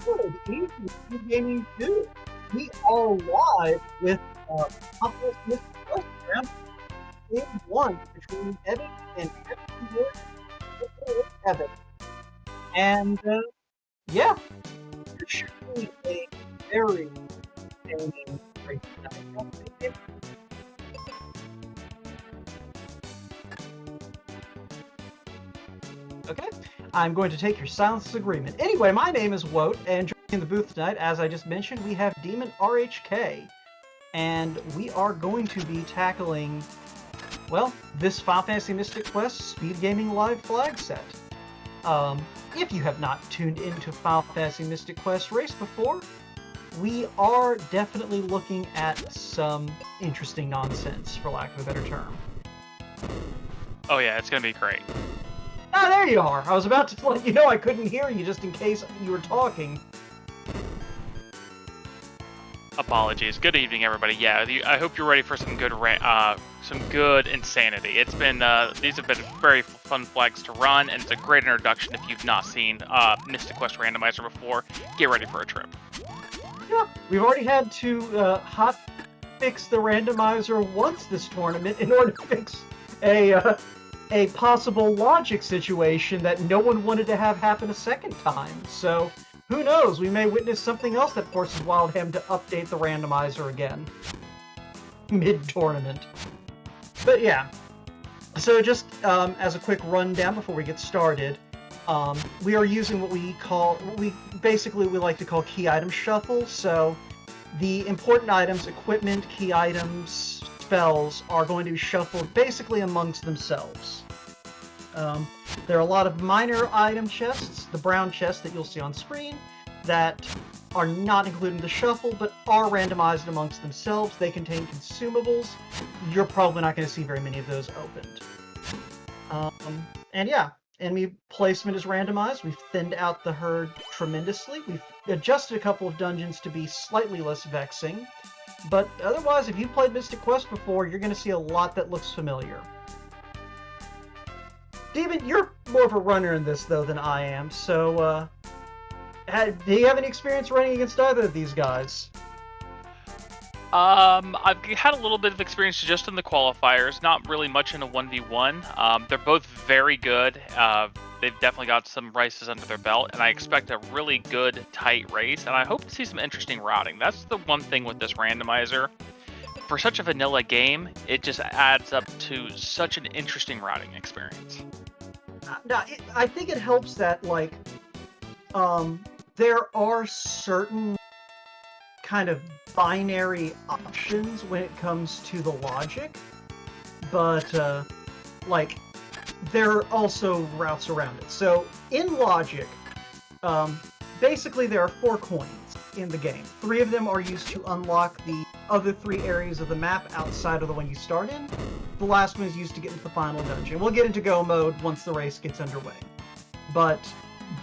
Good evening, SpeedGaming 2. We are live with Complex Mystery Quest Round Game 1 between Hebinx and Evan. And yeah, it should be a very entertaining race tonight. Okay, I'm going to take your silence as agreement. Anyway, my name is Woat, and joining in the booth tonight, as I just mentioned, we have Demon RHK. And we are going to be tackling, well, this Final Fantasy Mystic Quest SpeedGaming Live flag set. If you have not tuned into Final Fantasy Mystic Quest race before, we are definitely looking at some interesting nonsense, for lack of a better term. Oh yeah, it's gonna be great. Ah, there you are! I was about to let you know I couldn't hear you just in case you were talking. Apologies. Good evening, everybody. Yeah, I hope you're ready for some good insanity. It's been these have been very fun flags to run, and it's a great introduction if you've not seen Mystic Quest Randomizer before. Get ready for a trip. Yeah, we've already had to hot fix the randomizer once this tournament in order to fix a possible logic situation that no one wanted to have happen a second time. So who knows? We may witness something else that forces Wildham to update the randomizer again mid-tournament. But yeah, so just as a quick rundown before we get started, we are using what we like to call key item shuffle. So the important items, equipment, key items, spells are going to be shuffled basically amongst themselves. There are a lot of minor item chests, the brown chests that you'll see on screen, that are not included in the shuffle, but are randomized amongst themselves. They contain consumables. You're probably not going to see very many of those opened. And yeah, enemy placement is randomized. We've thinned out the herd tremendously. We've adjusted a couple of dungeons to be slightly less vexing. But otherwise, if you've played Mystic Quest before, you're going to see a lot that looks familiar. Demon, you're more of a runner in this, though, than I am, so, do you have any experience running against either of these guys? I've had a little bit of experience just in the qualifiers, not really much in a 1v1. They're both very good. They've definitely got some races under their belt, and I expect a really good, tight race, and I hope to see some interesting routing. That's the one thing with this randomizer. For such a vanilla game, it just adds up to such an interesting routing experience. Now, I think it helps that, like, there are certain kind of binary options when it comes to the logic, but, like, there are also routes around it. So, in logic, basically there are 4 coins in the game. 3 of them are used to unlock the other 3 areas of the map outside of the one you start in. The last one is used to get into the final dungeon. We'll get into go mode once the race gets underway. But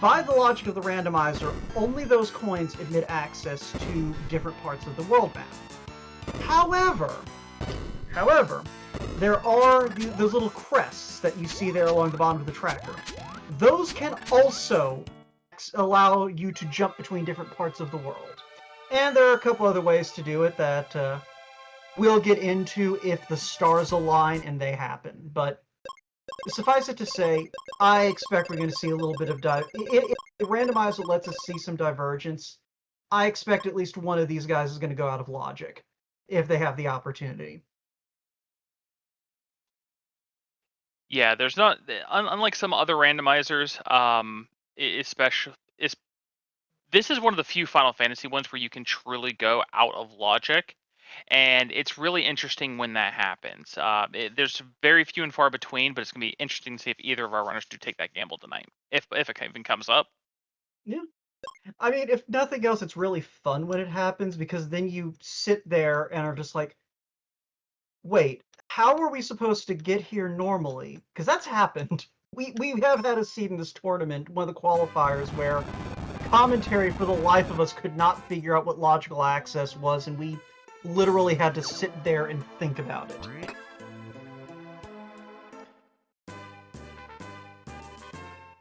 by the logic of the randomizer, only those coins admit access to different parts of the world map. However, there are those little crests that you see there along the bottom of the tracker. Those can also allow you to jump between different parts of the world. And there are a couple other ways to do it that we'll get into if the stars align and they happen. But suffice it to say, I expect we're going to see a little bit of if the randomizer lets us see some divergence, I expect at least one of these guys is going to go out of logic if they have the opportunity. Yeah, there's not, unlike some other randomizers, this is one of the few Final Fantasy ones where you can truly go out of logic, and it's really interesting when that happens. There's very few and far between, but it's going to be interesting to see if either of our runners do take that gamble tonight, if it even comes up. Yeah. I mean, if nothing else, it's really fun when it happens, because then you sit there and are just like, wait, how are we supposed to get here normally? Because that's happened. We have had a seed in this tournament, one of the qualifiers, where commentary for the life of us could not figure out what logical access was, and we literally had to sit there and think about it.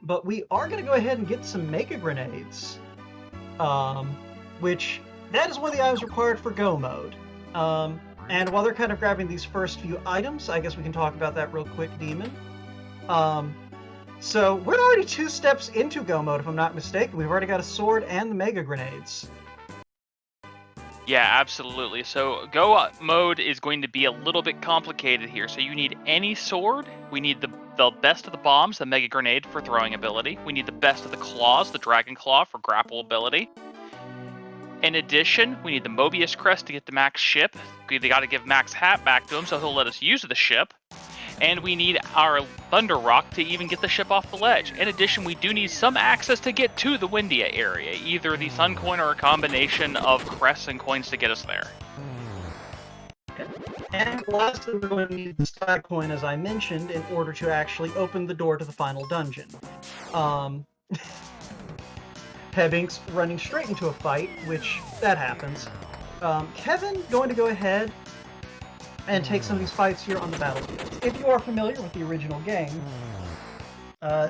But we are going to go ahead and get some Mega Grenades. which that is one of the items required for Go mode. And while they're kind of grabbing these first few items, I guess we can talk about that real quick, Demon. So we're already 2 steps into Go mode, if I'm not mistaken. We've already got a sword and the Mega Grenades. Yeah, absolutely. So Go mode is going to be a little bit complicated here. So you need any sword. We need the best of the bombs, the Mega Grenade for throwing ability. We need the best of the claws, the Dragon Claw for grapple ability. In addition, we need the Mobius Crest to get the Max ship. We got to give Max hat back to him so he'll let us use the ship. And we need our Thunder Rock to even get the ship off the ledge. In addition, we do need some access to get to the Windia area, either the Sun Coin or a combination of crests and coins to get us there. And lastly, we're going to need the Sky Coin, as I mentioned, in order to actually open the door to the final dungeon. Hebinx running straight into a fight, which, that happens. Kevin going to go ahead and take some of these fights here on the battlefields. If you are familiar with the original game,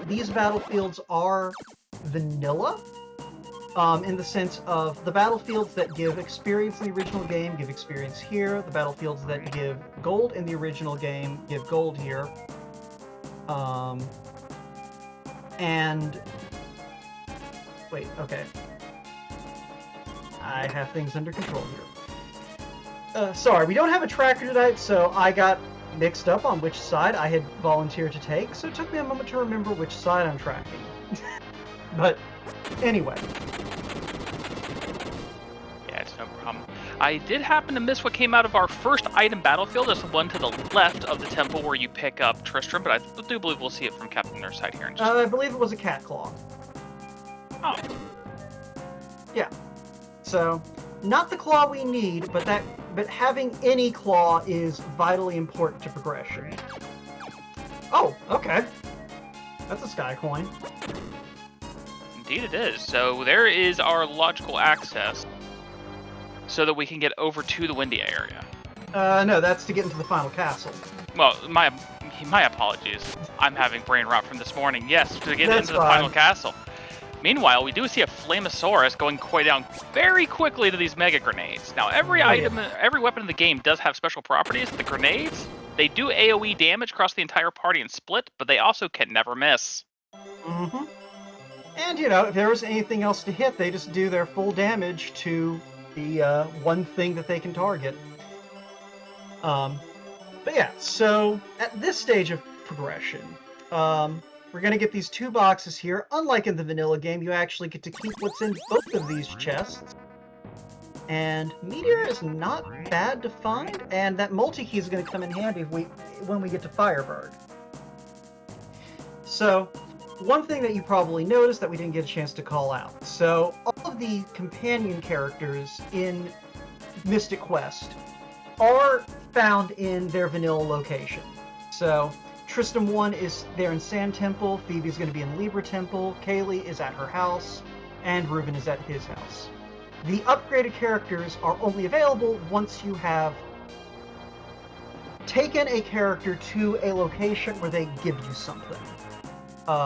these battlefields are vanilla, in the sense of the battlefields that give experience in the original game give experience here. The battlefields that give gold in the original game give gold here. And... wait, okay. I have things under control here. Sorry, we don't have a tracker tonight, so I got mixed up on which side I had volunteered to take, so it took me a moment to remember which side I'm tracking. But, anyway. Yeah, it's no problem. I did happen to miss what came out of our first item battlefield. It's the one to the left of the temple where you pick up Tristram, but I do believe we'll see it from Captainnerd2 side here in just I believe it was a cat claw. Oh. Yeah. So, not the claw we need, but having any claw is vitally important to progression. Oh, okay. That's a Sky Coin. Indeed it is. So there is our logical access so that we can get over to the Windia area. No, that's to get into the final castle. Well, my apologies. I'm having brain rot from this morning. Yes, to get That's into the fine. final castle. Meanwhile, we do see a Flamosaurus going quite down very quickly to these Mega Grenades. Now, every weapon in the game does have special properties. The grenades, they do AoE damage across the entire party and split, but they also can never miss. Mm-hmm. And, you know, if there was anything else to hit, they just do their full damage to the one thing that they can target. But yeah, so at this stage of progression, we're going to get these 2 boxes here. Unlike in the vanilla game, you actually get to keep what's in both of these chests. And Meteor is not bad to find, and that multi-key is going to come in handy when we get to Firebird. So, one thing that you probably noticed that we didn't get a chance to call out. So, all of the companion characters in Mystic Quest are found in their vanilla location. So, Tristram 1 is there in Sand Temple, Phoebe's going to be in Libra Temple, Kaylee is at her house, and Ruben is at his house. The upgraded characters are only available once you have taken a character to a location where they give you something.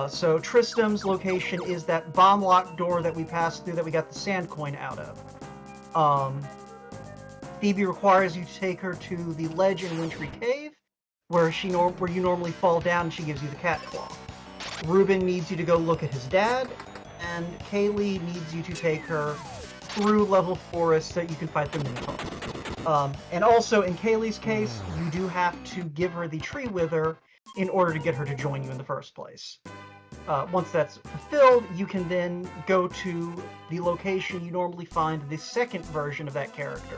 So Tristram's location is that bomb lock door that we passed through that we got the sand coin out of. Phoebe requires you to take her to the ledge in Wintry Cave, where you normally fall down and she gives you the cat claw. Ruben needs you to go look at his dad, and Kaylee needs you to take her through level forest so that you can fight the Minotaur. And also, in Kaylee's case, you do have to give her the tree wither in order to get her to join you in the first place. Once that's fulfilled, you can then go to the location you normally find the second version of that character.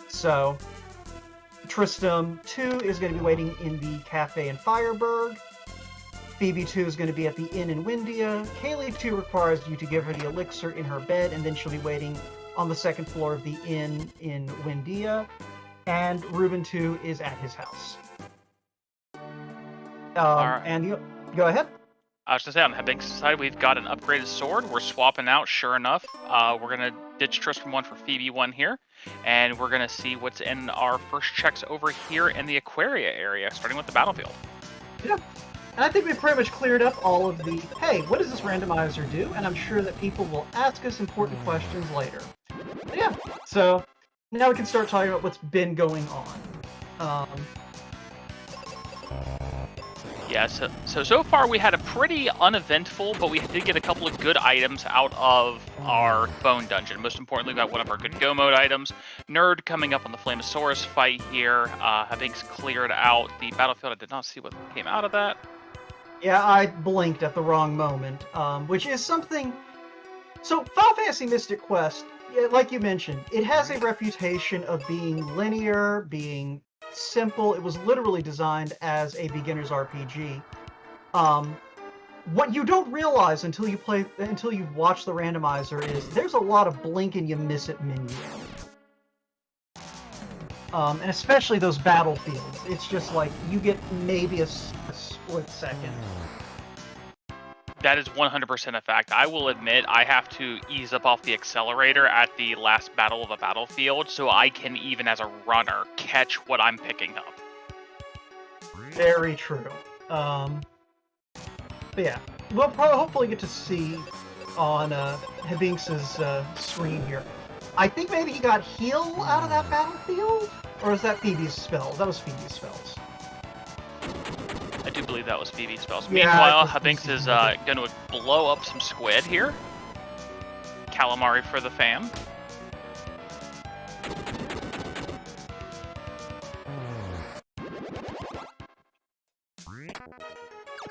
So, Tristram 2 is going to be waiting in the cafe in Fireburg. Phoebe 2 is going to be at the inn in Windia. Kaylee 2 requires you to give her the elixir in her bed, and then she'll be waiting on the second floor of the inn in Windia. And Ruben 2 is at his house. Alright. And you go ahead. I was going to say, on the Hebinx side, we've got an upgraded sword. We're swapping out, sure enough. We're going to ditch Tristram 1 for Phoebe 1 here. And we're going to see what's in our first checks over here in the Aquaria area, starting with the battlefield. Yeah. And I think we've pretty much cleared up all of the, hey, what does this randomizer do? And I'm sure that people will ask us important questions later. But yeah, so now we can start talking about what's been going on. Yeah, so far we had a pretty uneventful, but we did get a couple of good items out of our bone dungeon. Most importantly, we got one of our good go mode items. Nerd coming up on the Flamosaurus fight here. Hebinx cleared out the battlefield. I did not see what came out of that. Yeah, I blinked at the wrong moment, which is something... So, Final Fantasy Mystic Quest, like you mentioned, it has a reputation of being linear, being simple. It was literally designed as a beginner's RPG. What you don't realize until you've watched the randomizer is there's a lot of blink and you miss it menu. And especially those battlefields. It's just like you get maybe a split second. That is 100% a fact. I will admit I have to ease up off the accelerator at the last battle of a battlefield so I can, even as a runner, catch what I'm picking up. Very true. But yeah, we'll probably hopefully get to see on Hebinx's screen here. I think maybe he got heal out of that battlefield? Or is that Phoebe's spells? That was Phoebe's spells. I do believe that was Phoebe's spells. Yeah, Meanwhile, Hebinx is going to blow up some squid here. Calamari for the fam.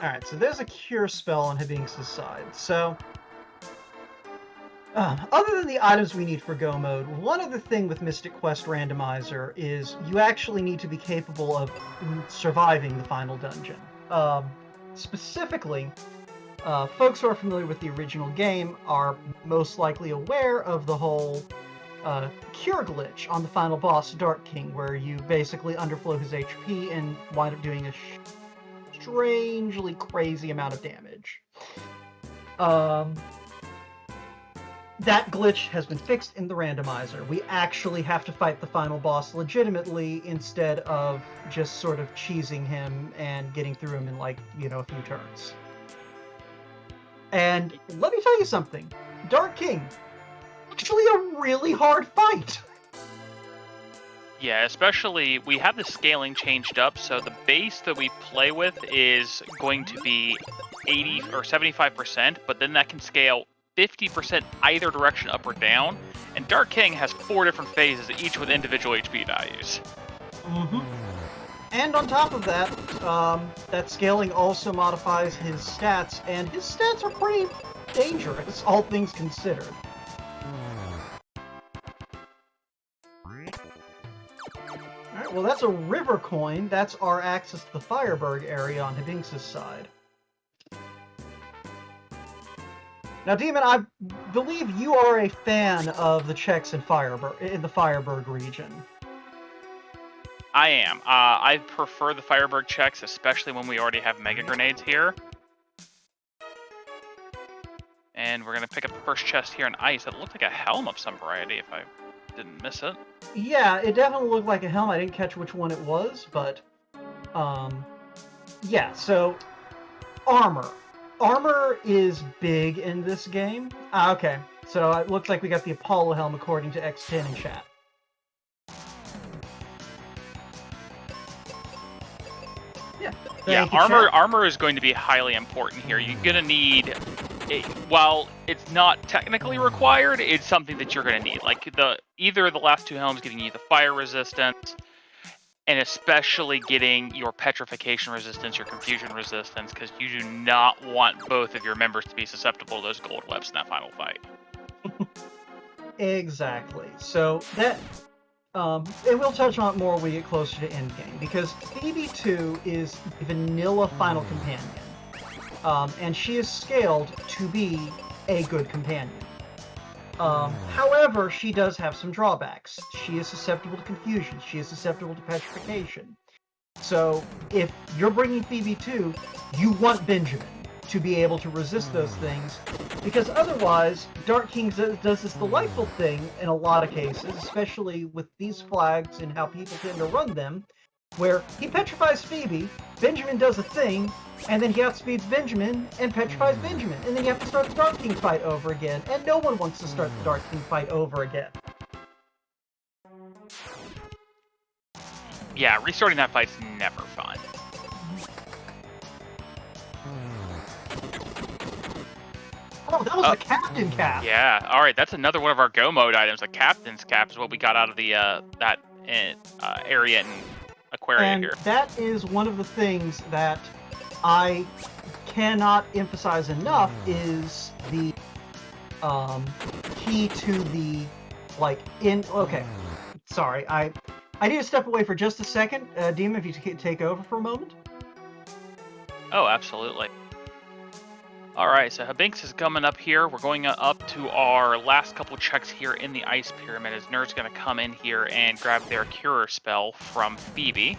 Alright, so there's a cure spell on Hebinx's side. So, other than the items we need for Go Mode, one other thing with Mystic Quest Randomizer is you actually need to be capable of surviving the final dungeon. Specifically, folks who are familiar with the original game are most likely aware of the whole cure glitch on the final boss, Dark King, where you basically underflow his HP and wind up doing a strangely crazy amount of damage. That glitch has been fixed in the randomizer. We actually have to fight the final boss legitimately instead of just sort of cheesing him and getting through him in, like, you know, a few turns. And let me tell you something. Dark King, actually a really hard fight. Yeah, especially we have the scaling changed up, so the base that we play with is going to be 80 or 75%, but then that can scale 50% either direction, up or down. And Dark King has 4 different phases, each with individual HP values. Mm-hmm. And on top of that, that scaling also modifies his stats, and his stats are pretty dangerous, all things considered. Alright, well that's a river coin. That's our access to the Fireberg area on Hebinx's side. Now, Demon, I believe you are a fan of the checks in the Fireberg region. I am. I prefer the Fireberg checks, especially when we already have Mega Grenades here. And we're going to pick up the first chest here in ice. It looked like a helm of some variety, if I didn't miss it. Yeah, it definitely looked like a helm. I didn't catch which one it was, but... yeah, so... Armor. Armor is big in this game. Okay, so it looks like we got the Apollo helm according to X10 in chat. Yeah, armor is going to be highly important here. You're going to need, while it's not technically required, it's something that you're going to need. Like either of the last 2 helms giving you the fire resistance, and especially getting your petrification resistance, your confusion resistance, because you do not want both of your members to be susceptible to those gold webs in that final fight. Exactly. So that, and we'll touch on it more when we get closer to endgame, because Phoebe 2 is the vanilla final companion, and she is scaled to be a good companion. However, she does have some drawbacks. She is susceptible to confusion. She is susceptible to petrification. So, if you're bringing Phoebe 2, you want Benjamin to be able to resist those things, because otherwise, Dark King does this delightful thing in a lot of cases, especially with these flags and how people tend to run them, where he petrifies Phoebe, Benjamin does a thing, and then he outspeeds Benjamin and petrifies Benjamin, and then you have to start the Dark King fight over again, and no one wants to start the Dark King fight over again. Yeah, restarting that fight's never fun. Oh, that was the Captain Cap! Yeah, alright, that's another one of our Go Mode items. A Captain's Cap is what we got out of the that area in Aquaria here. That is one of the things that I cannot emphasize enough is the key to the, okay, sorry, I need to step away for just a second. Demon, if you could take over for a moment. Oh, absolutely. Alright, so Hebinx is coming up here. We're going up to our last couple checks here in the Ice Pyramid as Nerd's going to come in here and grab their Cure spell from Phoebe.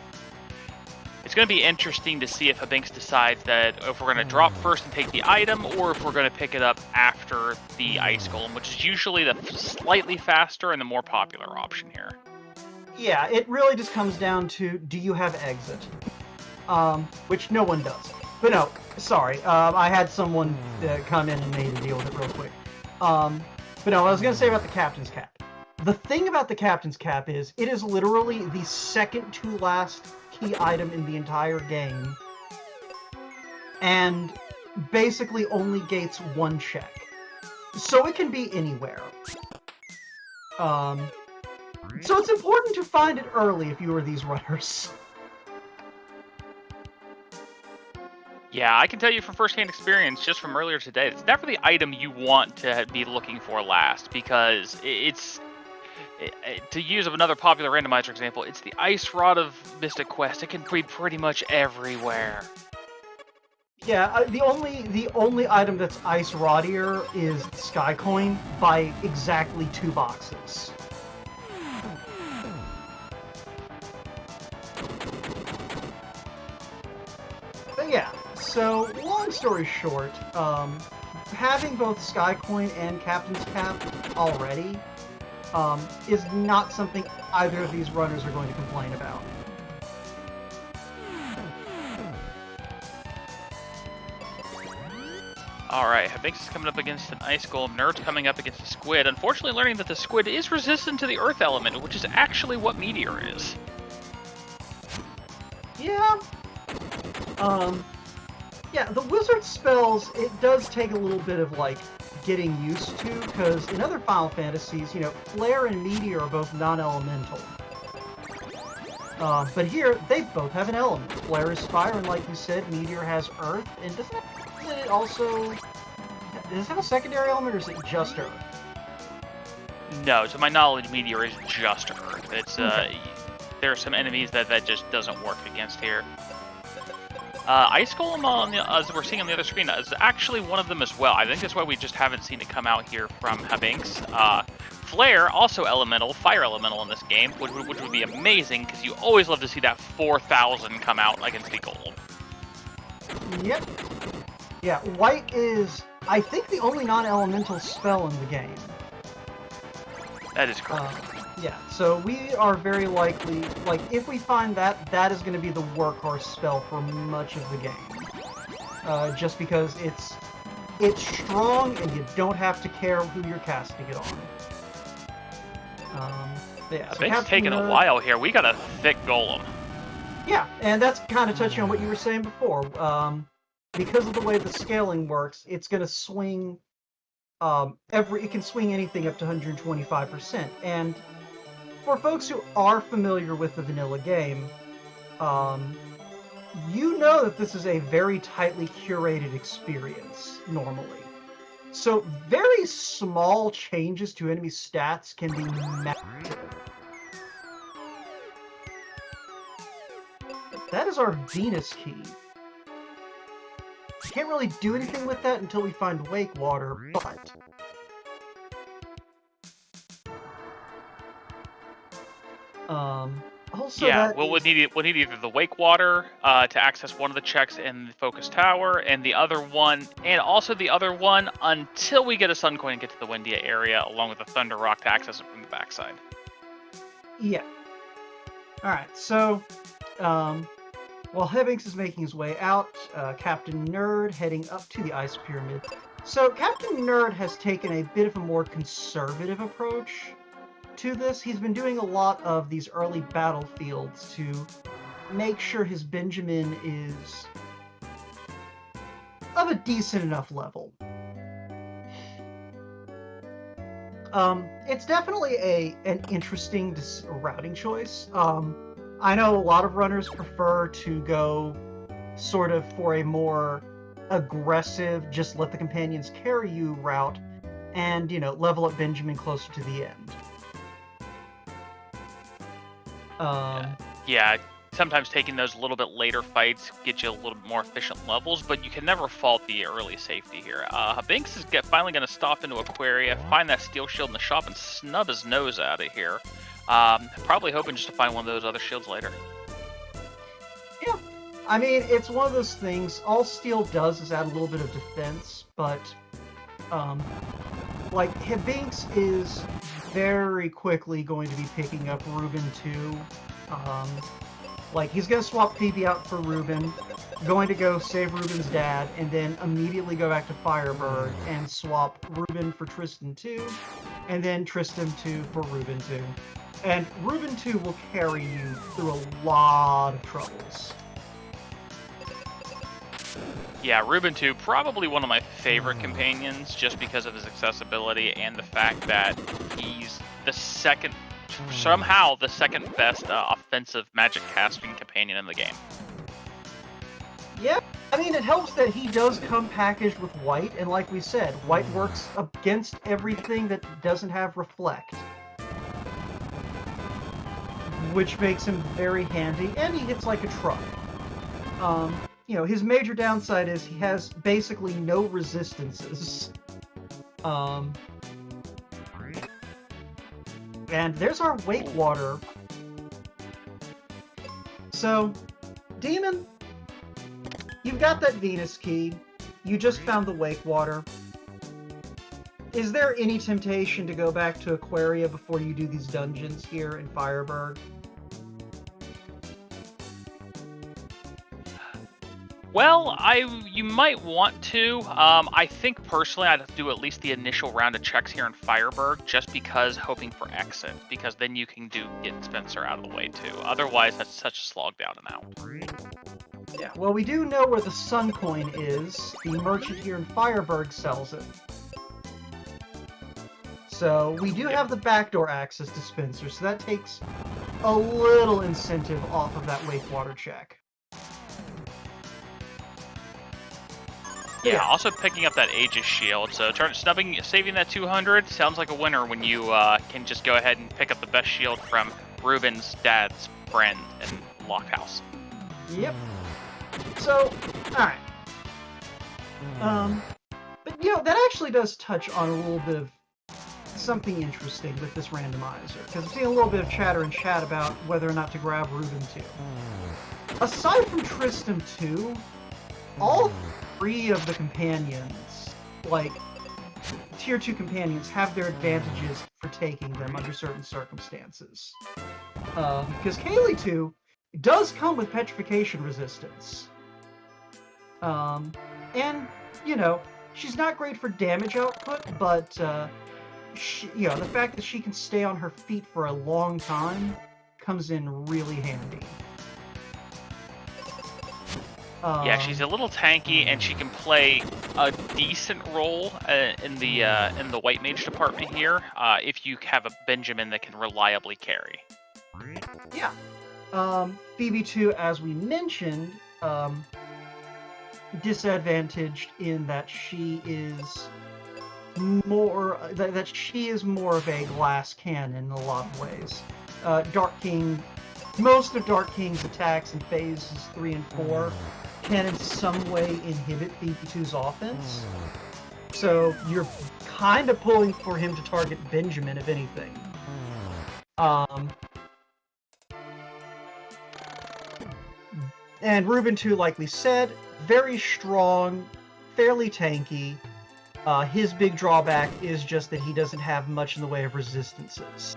It's going to be interesting to see if Hebinx decides that if we're going to drop first and take the item, or if we're going to pick it up after the Ice Golem, which is usually the slightly faster and the more popular option here. Yeah, it really just comes down to, do you have exit? Which no one does. But no, sorry, I had someone come in and made a deal with it real quick. But no, I was going to say about the Captain's Cap. The thing about the Captain's Cap is, it is literally the second to last key item in the entire game, and basically only gates one check. So it can be anywhere. So it's important to find it early if you are these runners. Yeah, I can tell you from first-hand experience, just from earlier today, it's never the item you want to be looking for last, because to use another popular randomizer example, it's the Ice Rod of Mystic Quest. It can be pretty much everywhere. Yeah, the only item that's Ice Rodier is Sky Coin by exactly 2 boxes. But yeah, so long story short, having both Sky Coin and Captain's Cap already is not something either of these runners are going to complain about. Alright, Hebinx is coming up against an Ice Golem. Nerd's coming up against a Squid. Unfortunately learning that the Squid is resistant to the Earth element, which is actually what Meteor is. Yeah. Yeah, the Wizard spells, it does take a little bit of, getting used to, because in other Final Fantasies, Flare and Meteor are both non-elemental. But here, they both have an element. Flare is fire, and like you said, Meteor has earth, and does it also... Does it have a secondary element, or is it just earth? No, to my knowledge, Meteor is just earth. It's, okay. There are some enemies that just doesn't work against here. Ice Golem, as we're seeing on the other screen, is actually one of them as well. I think that's why we just haven't seen it come out here from Hebinx. Flare, also elemental, fire elemental in this game, which would be amazing, because you always love to see that 4,000 come out against the Golem. Yep. Yeah, White is, I think, the only non-elemental spell in the game. That is correct. Yeah, so we are very likely, if we find that is going to be the workhorse spell for much of the game. Just because it's strong and you don't have to care who you're casting it on. Yeah, so It's taking a while here. We got a thick Golem. Yeah, and that's kind of touching on what you were saying before. Because of the way the scaling works, it's going to swing, it can swing anything up to 125%, and for folks who are familiar with the vanilla game, you know that this is a very tightly curated experience, normally. So very small changes to enemy stats can be massive. That is our Venus key. Can't really do anything with that until we find Wake Water, but... Also yeah, we'll need either the Wake Water to access one of the checks in the Focus Tower, and the other one, and also the other one until we get a Sun Coin and get to the Windia area, along with the Thunder Rock to access it from the backside. Yeah. Alright, so While Hebinx is making his way out, Captainnerd heading up to the Ice Pyramid. So Captainnerd has taken a bit of a more conservative approach to this. He's been doing a lot of these early battlefields to make sure his Benjamin is of a decent enough level. It's definitely an interesting routing choice. I know a lot of runners prefer to go sort of for a more aggressive, just let the companions carry you route and, level up Benjamin closer to the end. Yeah, sometimes taking those a little bit later fights get you a little bit more efficient levels, but you can never fault the early safety here. Hebinx is finally going to stop into Aquaria, find that steel shield in the shop, and snub his nose out of here. Probably hoping just to find one of those other shields later. Yeah, I mean, it's one of those things. All steel does is add a little bit of defense, but like Hebinx is very quickly going to be picking up Ruben too. Like he's gonna swap Phoebe out for Ruben, going to go save Ruben's dad, and then immediately go back to Firebird and swap Ruben for Tristan 2, and then Tristan 2 for Ruben 2. And Ruben 2 will carry you through a lot of troubles. Yeah, Ruben 2, probably one of my favorite companions, just because of his accessibility and the fact that he's somehow the second best offensive magic casting companion in the game. Yeah, I mean, it helps that he does come packaged with white, and like we said, white works against everything that doesn't have reflect, which makes him very handy, and he hits like a truck. His major downside is he has basically no resistances. And there's our wake water. So, Demon, you've got that Venus key. You just found the wake water. Is there any temptation to go back to Aquaria before you do these dungeons here in Firebird? Well, you might want to. I think personally I'd do at least the initial round of checks here in Firebird, just because hoping for exit, because then you can get Spencer out of the way too. Otherwise, that's such a slog down and out. Yeah, well, we do know where the Sun Coin is. The merchant here in Firebird sells it. So we do have the backdoor access to Spencer, so that takes a little incentive off of that Wakewater check. Yeah, also picking up that Aegis shield, so saving that 200 sounds like a winner when you can just go ahead and pick up the best shield from Ruben's dad's friend in Lockhouse. Yep. So, alright. But that actually does touch on a little bit of something interesting with this randomizer, because I'm seeing a little bit of chatter in chat about whether or not to grab Ruben 2. Aside from Tristan 2, all 3 of the companions, like tier 2 companions, have their advantages for taking them under certain circumstances. Because Kaylee 2 does come with petrification resistance. And, she's not great for damage output, but the fact that she can stay on her feet for a long time comes in really handy. Yeah, she's a little tanky, and she can play a decent role in the white mage department here, if you have a Benjamin that can reliably carry. Yeah. Phoebe 2, as we mentioned, disadvantaged in that she is more of a glass cannon in a lot of ways. Most of Dark King's attacks in phases 3 and 4 can in some way inhibit Phoebe 2's offense. So you're kind of pulling for him to target Benjamin, if anything. And Ruben 2, like we said, very strong, fairly tanky. His big drawback is just that he doesn't have much in the way of resistances.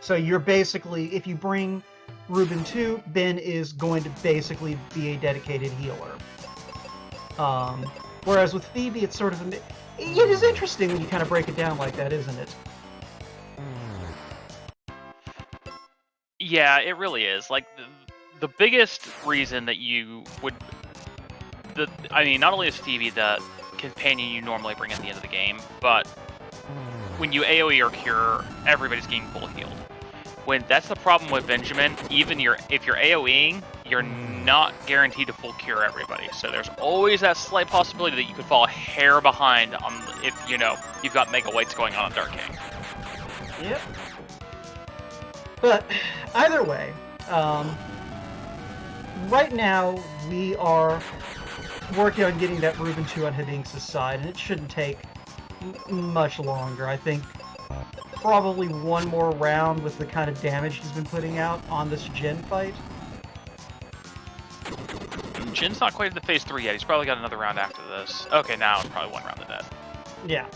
So you're basically, if you bring Reuben 2, Ben is going to basically be a dedicated healer. Whereas with Phoebe, it's sort of it is interesting when you kind of break it down like that, isn't it? Yeah, it really is. Like, the biggest reason that you would... I mean, not only is Phoebe the companion you normally bring at the end of the game, but when you AoE or cure, everybody's getting full healed. That's the problem with Benjamin. Even if you're AoEing, you're not guaranteed to full cure everybody. So there's always that slight possibility that you could fall a hair behind on if you've got Mega Whites going on Dark King. Yep. But either way, right now we are working on getting that Reuben 2 on Hebinx's side, and it shouldn't take much longer. I think probably one more round with the kind of damage he's been putting out on this Jin fight. Jin's not quite in the phase 3 yet. He's probably got another round after this. Okay, now it's probably one round to death. Yeah.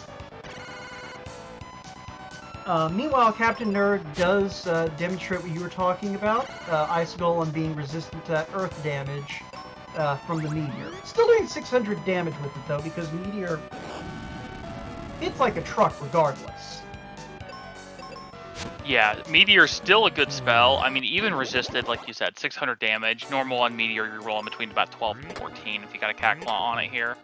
Meanwhile, Captainnerd does demonstrate what you were talking about. Ice Golem being resistant to earth damage from the Meteor. Still doing 600 damage with it, though, because Meteor hits like a truck regardless. Yeah, Meteor's still a good spell. I mean, even resisted, like you said, 600 damage. Normal on Meteor, you're rolling between about 12 and 14 if you got a Cat Claw on it here.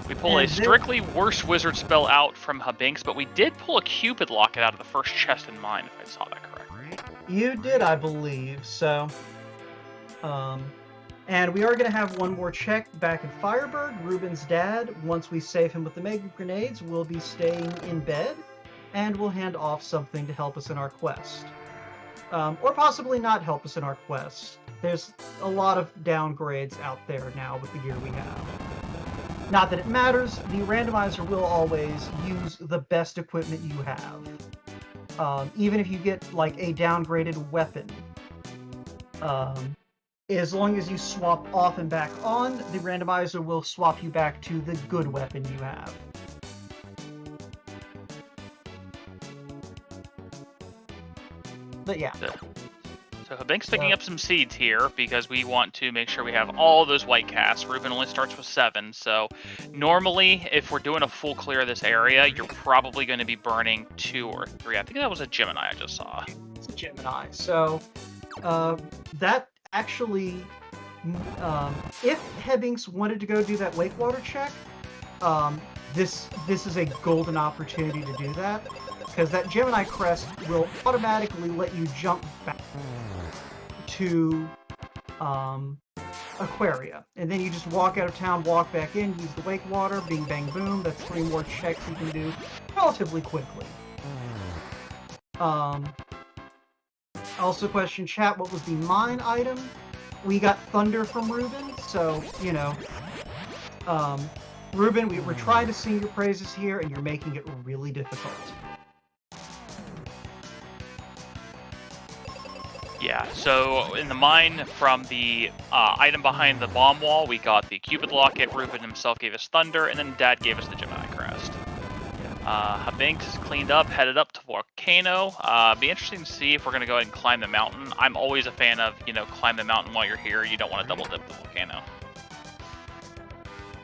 We pull a strictly worse wizard spell out from Hebinx, but we did pull a Cupid Locket out of the first chest in mine, if I saw that correctly. You did, I believe, so... and we are going to have one more check back in Firebird. Reuben's dad, once we save him with the Mega Grenades, will be staying in bed, and we'll hand off something to help us in our quest. Or possibly not help us in our quest. There's a lot of downgrades out there now with the gear we have. Not that it matters, the randomizer will always use the best equipment you have. Even if you get, like, a downgraded weapon. As long as you swap off and back on, the randomizer will swap you back to the good weapon you have. But yeah. So Hebinx picking up some seeds here because we want to make sure we have all those white casts. Reuben only starts with 7, so normally if we're doing a full clear of this area, you're probably going to be burning 2 or 3. I think that was a Gemini I just saw. It's a Gemini, so that actually, if Hebinx wanted to go do that Wake Water check, this is a golden opportunity to do that, because that Gemini crest will automatically let you jump back to Aquaria, and then you just walk out of town, walk back in, use the Wake Water, bing bang boom. That's 3 more checks you can do relatively quickly. Also, question chat, what was the mine item? We got Thunder from Reuben, so, you know. Reuben, we're trying to sing your praises here, and you're making it really difficult. Yeah, so in the mine from the item behind the bomb wall, we got the Cupid Locket, Reuben himself gave us Thunder, and then Dad gave us the Gemini Crest. Hebinx is cleaned up, headed up to Volcano. Be interesting to see if we're going to go ahead and climb the mountain. I'm always a fan of, climb the mountain while you're here. You don't want to double dip the Volcano.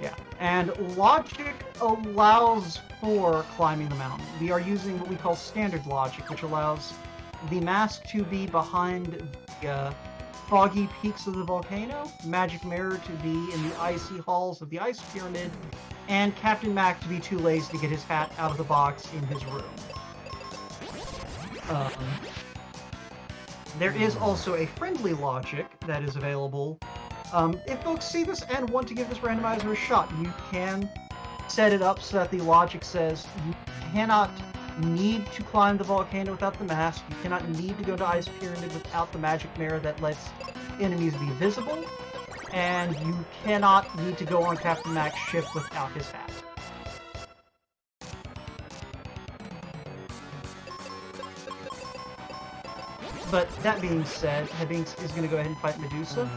Yeah, and logic allows for climbing the mountain. We are using what we call standard logic, which allows the mask to be behind the foggy peaks of the volcano, Magic Mirror to be in the icy halls of the Ice Pyramid, and Captain Mac to be too lazy to get his hat out of the box in his room. There is also a friendly logic that is available. If folks see this and want to give this randomizer a shot, you can set it up so that the logic says you cannot need to climb the volcano without the mask, you cannot need to go to Ice Pyramid without the magic mirror that lets enemies be visible, and you cannot need to go on Captain Mac's ship without his hat. But that being said, Hebinx is going to go ahead and fight Medusa.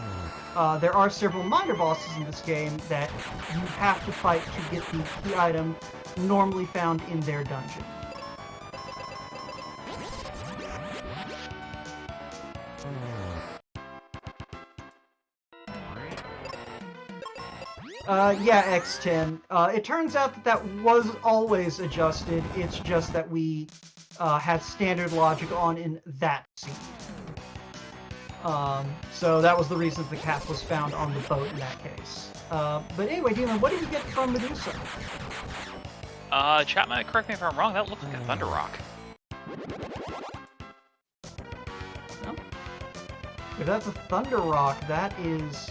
There are several minor bosses in this game that you have to fight to get the key item normally found in their dungeon. Yeah, X10. It turns out that that was always adjusted. It's just that we had standard logic on in that seed. So that was the reason the cap was found on the boat in that case. But anyway, Demon, what did you get from Medusa? Chapman, correct me if I'm wrong, that looks like a Thunder Rock. No? If that's a Thunder Rock, that is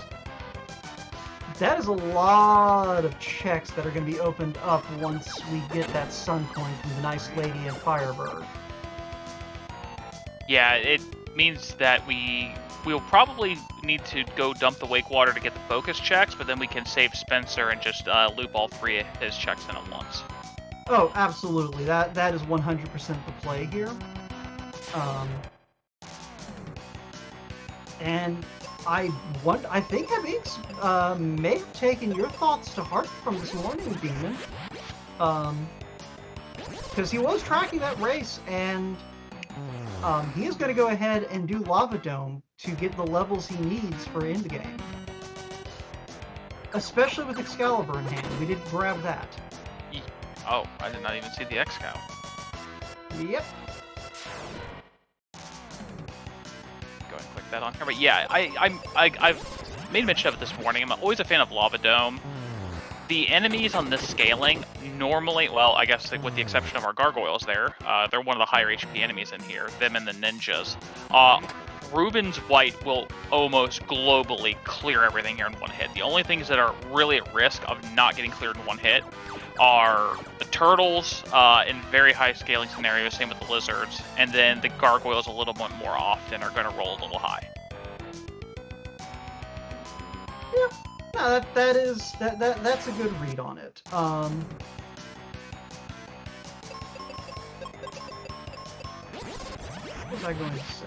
a lot of checks that are going to be opened up once we get that Sun Coin from the Nice Lady and Firebird. Yeah, it means that we'll probably need to go dump the Wake Water to get the focus checks, but then we can save Spencer and just loop all 3 of his checks in at once. Oh, absolutely. That is 100% the play here. And I think Hebinx may have taken your thoughts to heart from this morning, Demon. Because he was tracking that race, and he is going to go ahead and do Lava Dome to get the levels he needs for endgame. Especially with Excalibur in hand. We did grab that. Oh, I did not even see the X-Cow. Yep. Go and click that on here. But yeah, I've made mention of it this morning. I'm always a fan of Lava Dome. The enemies on this scaling normally, well, I guess like with the exception of our gargoyles there, they're one of the higher HP enemies in here, them and the ninjas. Rubin's White will almost globally clear everything here in one hit. The only things that are really at risk of not getting cleared in one hit are the turtles in very high scaling scenarios, same with the lizards, and then the gargoyles a little bit more often are going to roll a little high. Yeah. No, that's a good read on it. What was I going to say?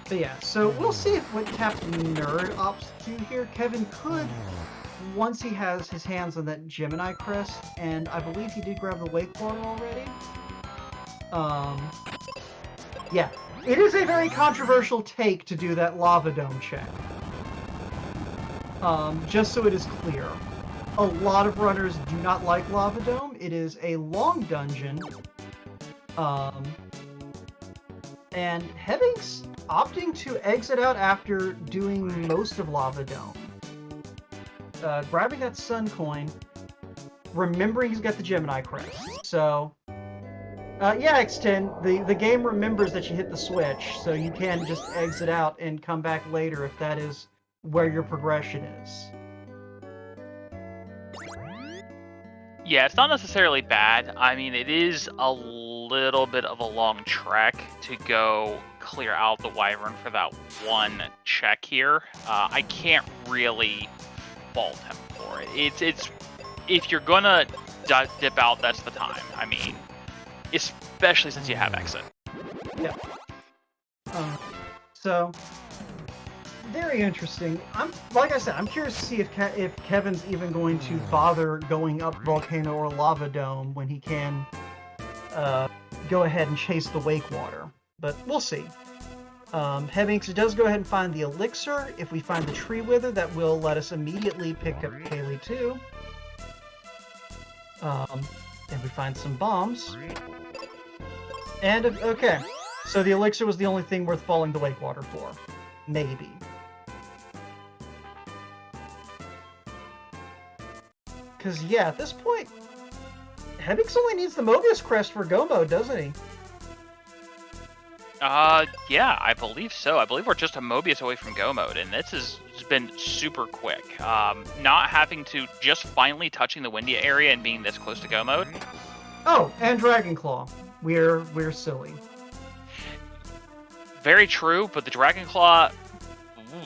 But yeah, so we'll see what Captainnerd opts to do here. Kevin could, once he has his hands on that Gemini crest, and I believe he did grab the Wake Water already. Yeah, it is a very controversial take to do that Lava Dome check. Just so it is clear, a lot of runners do not like Lava Dome. It is a long dungeon, and Hebinx opting to exit out after doing most of Lava Dome. Grabbing that Sun Coin, remembering he's got the Gemini crest. So, yeah, X10, the game remembers that you hit the switch, so you can just exit out and come back later if that is where your progression is. Yeah, it's not necessarily bad. I mean, it is a little bit of a long trek to go clear out the Wyvern for that one check here. I can't really fault him for it. It's if you're gonna dip out, that's the time. I mean, especially since you have exit. Yeah. So very interesting. Like I said, I'm curious to see if Kevin's even going to bother going up Volcano or Lava Dome when he can go ahead and chase the Wake Water. But we'll see. Hebinx does go ahead and find the Elixir. If we find the Tree Wither, that will let us immediately pick up Kaylee 2. And we find some bombs. And, okay. So the Elixir was the only thing worth falling the Wake Water for. Maybe. Because, yeah, at this point, Hebinx only needs the Mobius Crest for Go Mode, doesn't he? Yeah, I believe so. I believe we're just a Mobius away from Go Mode, and this has been super quick. Not having to, just finally touching the Windia area and being this close to Go Mode. Oh, and Dragonclaw. We're silly. Very true, but the Dragonclaw,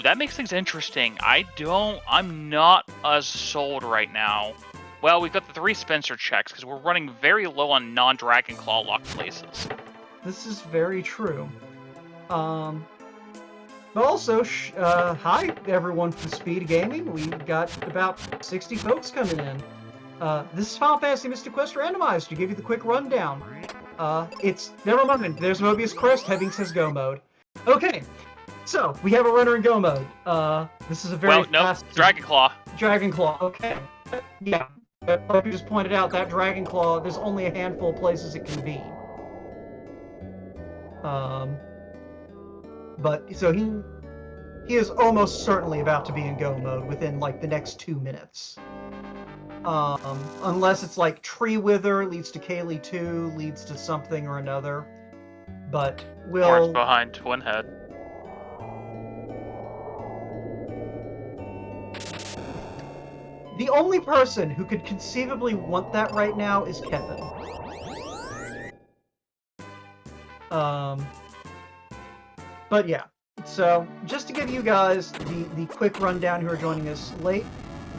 that makes things interesting. I'm not as sold right now. Well, we've got the 3 Spencer checks, because we're running very low on non-Dragonclaw locked places. This is very true. But also, hi everyone from SpeedGaming. We've got about 60 folks coming in. This is Final Fantasy Mystic Quest Randomizer to give you the quick rundown. Never mind, there's Mobius Crest, Hebinx says Go Mode. Okay, so, we have a runner in Go Mode. This is a very fast... Dragonclaw. Dragonclaw, okay. Yeah, but like we just pointed out, that Dragon Claw, there's only a handful of places it can be. But so he is almost certainly about to be in go mode within like the next 2 minutes. Unless it's like Tree Wither leads to Kaylee 2, leads to something or another. But Or it's we'll... behind Twin Head. The only person who could conceivably want that right now is Kevin. But yeah, so just to give you guys the quick rundown who are joining us late,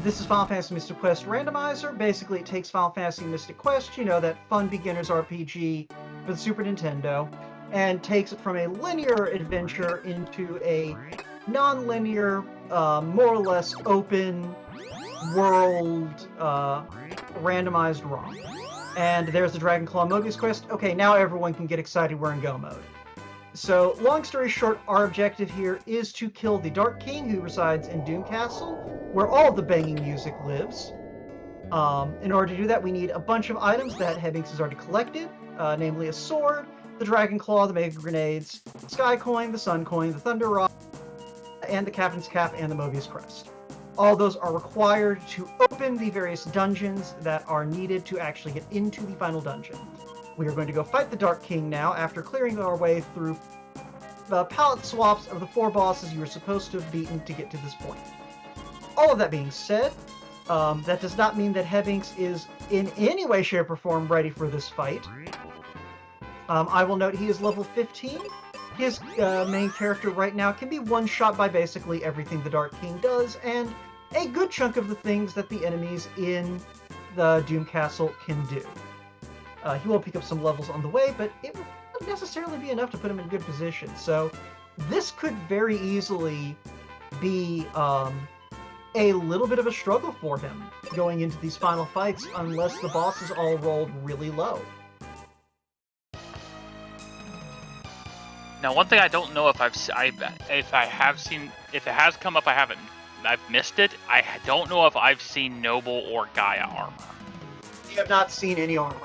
this is Final Fantasy Mystic Quest Randomizer. Basically, it takes Final Fantasy Mystic Quest, you know, that fun beginner's RPG for the Super Nintendo, and takes it from a linear adventure into a non-linear, more or less open world randomized ROM. And there's the Dragon Claw Mobius quest. Okay, now everyone can get excited, we're in go mode. So, long story short, our objective here is to kill the Dark King who resides in Doom Castle, where all the banging music lives. In order to do that, we need a bunch of items that Hebinx has already collected, namely a sword, the Dragon Claw, the Mega Grenades, Sky Coin, the Sun Coin, the Thunder Rod, and the Captain's Cap and the Mobius Crest. All those are required to open the various dungeons that are needed to actually get into the final dungeon. We are going to go fight the Dark King now after clearing our way through the palette swaps of the 4 bosses you were supposed to have beaten to get to this point. All of that being said, that does not mean that Hebinx is in any way, shape, or form ready for this fight. I will note he is level 15. His main character right now can be one-shot by basically everything the Dark King does, and a good chunk of the things that the enemies in the Doom Castle can do. He will pick up some levels on the way, but it won't necessarily be enough to put him in good position. So this could very easily be a little bit of a struggle for him going into these final fights unless the bosses all rolled really low. Now, one thing I don't know if if it has come up, I've missed it. I don't know if I've seen Noble or Gaia armor. You have not seen any armor.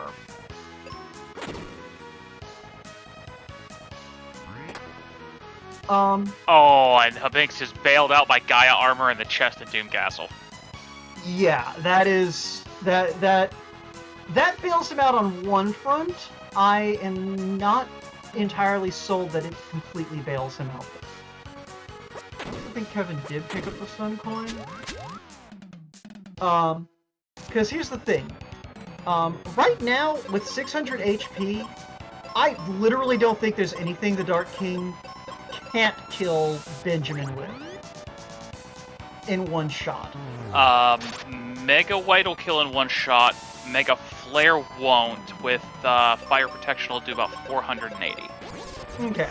Oh, and Hebinx is bailed out by Gaia armor in the chest in Doom Castle. Yeah, that bails him out on one front. I am not entirely sold that it completely bails him out. I think Kevin did pick up the Sun Coin. Because here's the thing. Right now, with 600 HP, I literally don't think there's anything the Dark King can't kill Benjamin with in one shot. Mega White will kill in one shot. Mega Flare won't. With Fire Protection will do about 480. Okay.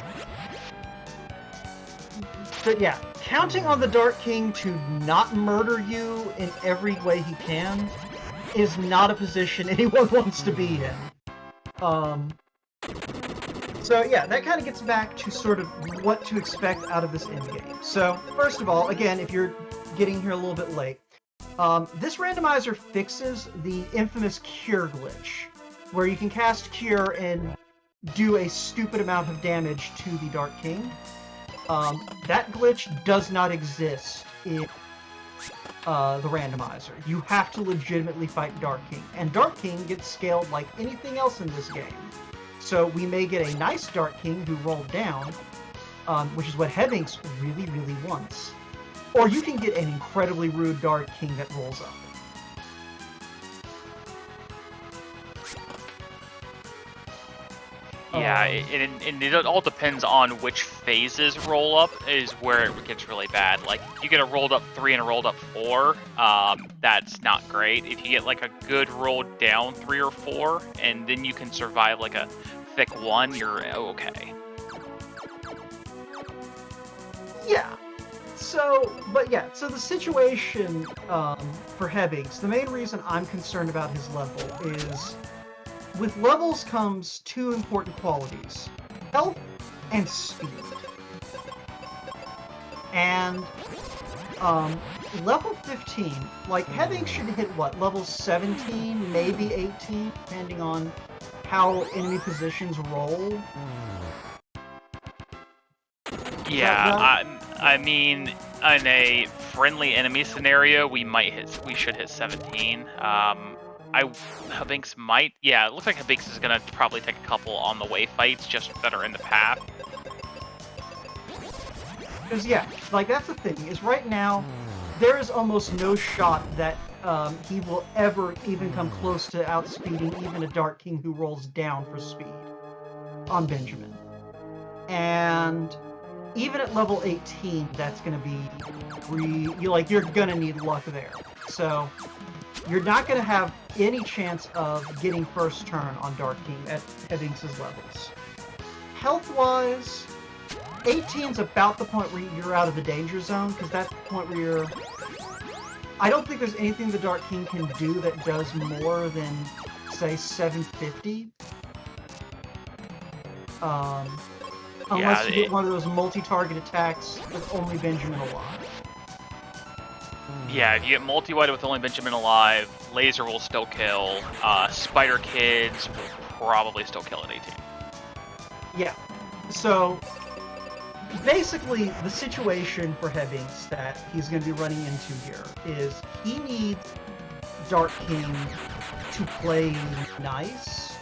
But yeah, counting on the Dark King to not murder you in every way he can is not a position anyone wants to be in. So yeah, that kind of gets back to sort of what to expect out of this endgame. So, first of all, again, if you're getting here a little bit late, this randomizer fixes the infamous Cure glitch, where you can cast Cure and do a stupid amount of damage to the Dark King. That glitch does not exist in the randomizer. You have to legitimately fight Dark King, and Dark King gets scaled like anything else in this game. So we may get a nice Dark King who rolled down, which is what Hebinx really, really wants. Or you can get an incredibly rude Dark King that rolls up. Yeah, it all depends on which phases roll up is where it gets really bad. Like, you get a rolled up 3 and a rolled up 4, that's not great. If you get like a good rolled down 3 or 4, and then you can survive like a thick 1, you're okay. Yeah. So the situation for Hebinx, the main reason I'm concerned about his level is, with levels comes 2 important qualities: health and speed. And level 15, like, Hebinx should hit, what, level 17, maybe 18, depending on how enemy positions roll? Yeah, I mean, in a friendly enemy scenario, we should hit 17. Hebinx might, yeah, it looks like Hebinx is gonna probably take a couple on the way fights just that are in the path. Because, yeah, like, that's the thing, is right now, there is almost no shot that he will ever even come close to outspeeding even a Dark King who rolls down for speed on Benjamin. And even at level 18, that's going to be, you're going to need luck there. So, you're not going to have any chance of getting first turn on Dark King at Hebinx's levels. Health-wise, 18's about the point where you're out of the danger zone, because that's the point where you're... I don't think there's anything the Dark King can do that does more than, say, 750. Unless you get one of those multi-target attacks with only Benjamin alive. Yeah, if you get multi-white with only Benjamin alive, Laser will still kill. Spider Kids will probably still kill at 18. Yeah. So, basically, the situation for Hebinx that he's going to be running into here is he needs Dark King to play nice,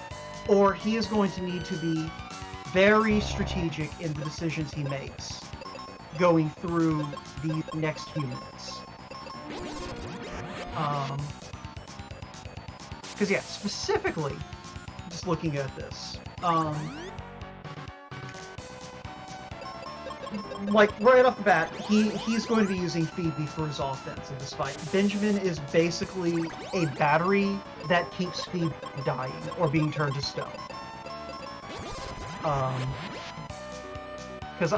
or he is going to need to be very strategic in the decisions he makes going through the next few minutes. Because, yeah, specifically, just looking at this, like, right off the bat, he's going to be using Phoebe for his offense in this fight. Benjamin is basically a battery that keeps Phoebe dying or being turned to stone. Because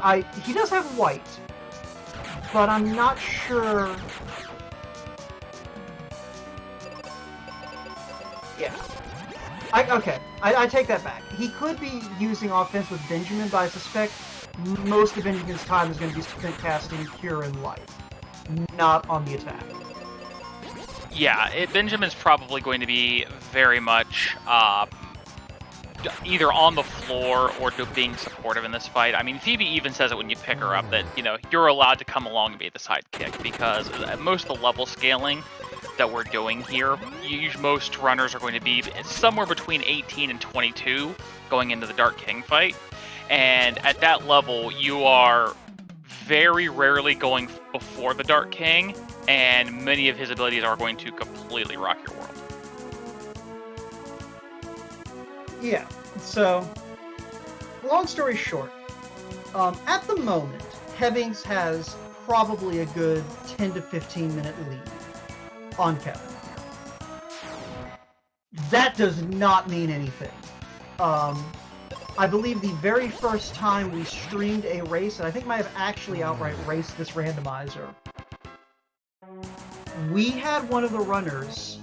he does have white, but I'm not sure. Yeah. I take that back. He could be using offense with Benjamin, but I suspect most of Benjamin's time is going to be spent casting Cure and Life, not on the attack. Yeah, Benjamin's probably going to be very much either on the floor or being supportive in this fight. I mean, Phoebe even says it when you pick her up that, you know, you're allowed to come along and be the sidekick, because most of the level scaling that we're doing here, most runners are going to be somewhere between 18 and 22 going into the Dark King fight. And at that level, you are very rarely going before the Dark King, and many of his abilities are going to completely rock your world. Yeah, so, long story short, at the moment, Hebinx has probably a good 10 to 15 minute lead on Kevin. That does not mean anything. I believe the very first time we streamed a race, and I think might have actually outright raced this randomizer, we had one of the runners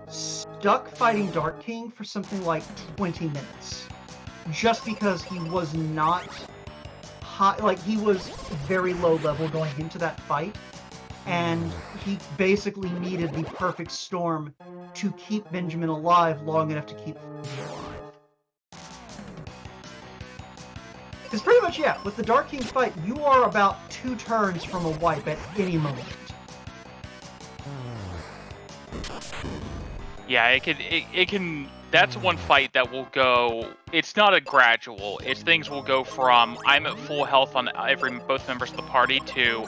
stuck fighting Dark King for something like 20 minutes. Just because he was not high, like, he was very low level going into that fight, and he basically needed the perfect storm to keep Benjamin alive long enough to keep Phoebe alive. Because pretty much, yeah, with the Dark King fight, you are about 2 turns from a wipe at any moment. Yeah, it can. That's one fight that will go. It's not a gradual. Things will go from I'm at full health on both members of the party to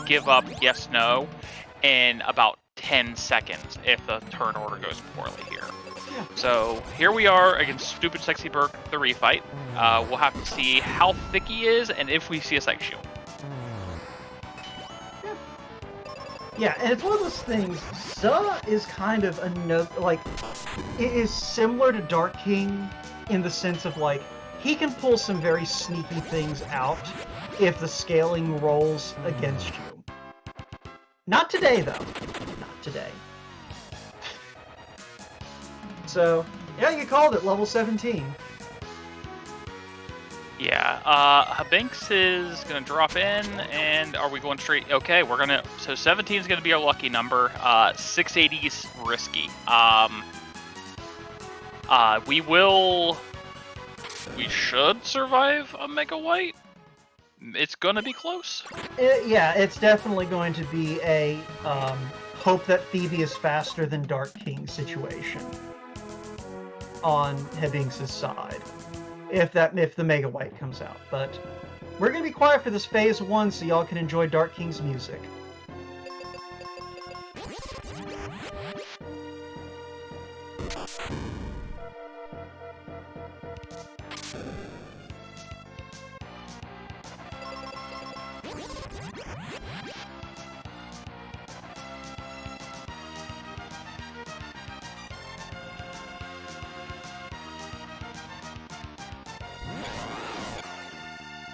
give up yes no in about 10 seconds if the turn order goes poorly here. Yeah. So here we are against Stupid Sexy Burke, the refight. We'll have to see how thick he is and if we see a Psych Shield. Yeah, and it's one of those things, Zuh is kind of like, it is similar to Dark King in the sense of, like, he can pull some very sneaky things out if the scaling rolls against you. Not today, though. Not today. So, yeah, you called it, level 17. Yeah, Hebinx is gonna drop in, and are we going straight? Okay, we're gonna. So 17 is gonna be our lucky number. 680 is risky. We should survive a Mega White. It's gonna be close. Yeah, it's definitely going to be a hope that Phoebe is faster than Dark King situation on Hebinx's side. If the Mega White comes out. But we're going to be quiet for this Phase 1 so y'all can enjoy Dark King's music.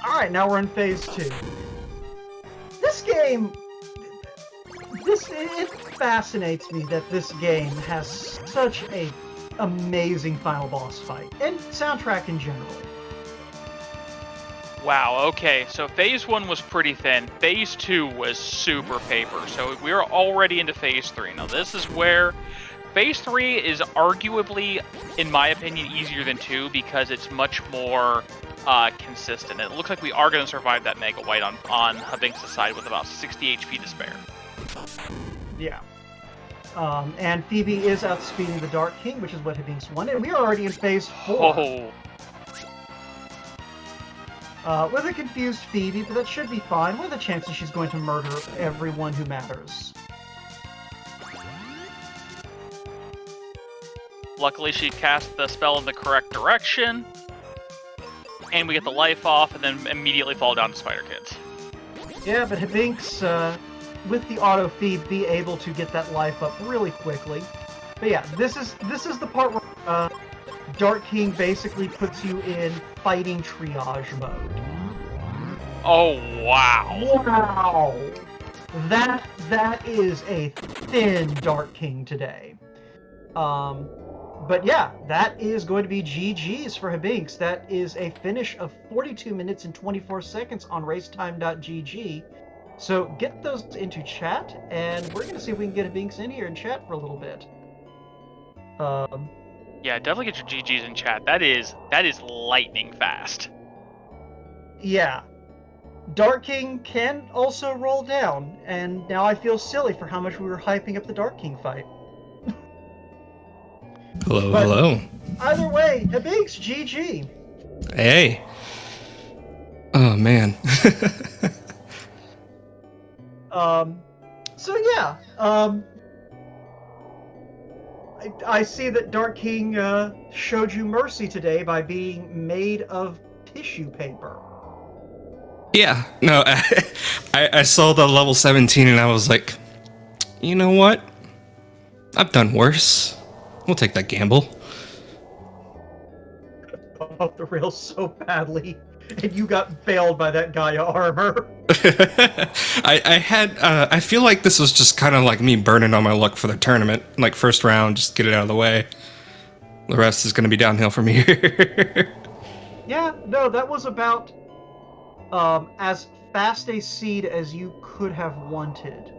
Alright, now we're in Phase 2. This game... It fascinates me that this game has such a amazing final boss fight, and soundtrack in general. Wow, okay, so Phase 1 was pretty thin. Phase 2 was super paper, so we're already into Phase 3. Now this is where... Phase 3 is arguably, in my opinion, easier than 2 because it's much more... consistent. It looks like we are going to survive that Mega White on Hebinx's side with about 60 HP to spare. Yeah. And Phoebe is outspeeding the Dark King, which is what Hebinx wanted. And we are already in Phase 4. With a confused Phoebe, but that should be fine. What are the chances she's going to murder everyone who matters? Luckily, she cast the spell in the correct direction. And we get the life off, and then immediately fall down to Spider Kids. Yeah, but Hebinx, with the auto feed, be able to get that life up really quickly. But yeah, this is the part where Dark King basically puts you in fighting triage mode. Oh wow! Wow, that is a thin Dark King today. But yeah, that is going to be GG's for Hebinx. That is a finish of 42 minutes and 24 seconds on racetime.gg. So get those into chat, and we're going to see if we can get Hebinx in here and chat for a little bit. Yeah, definitely get your GG's in chat. That is lightning fast. Yeah. Dark King can also roll down, and now I feel silly for how much we were hyping up the Dark King fight. Hello, hello. Either way, Hebinx, GG. Hey. Oh, man. So yeah, I see that Dark King showed you mercy today by being made of tissue paper. Yeah, no, I saw the level 17 and I was like, you know what? I've done worse. We'll take that gamble. Off the rails so badly, and you got bailed by that Gaia armor. I feel like this was just kind of like me burning on my luck for the tournament. Like, first round, just get it out of the way. The rest is going to be downhill from here. Yeah, no, that was about as fast a seed as you could have wanted.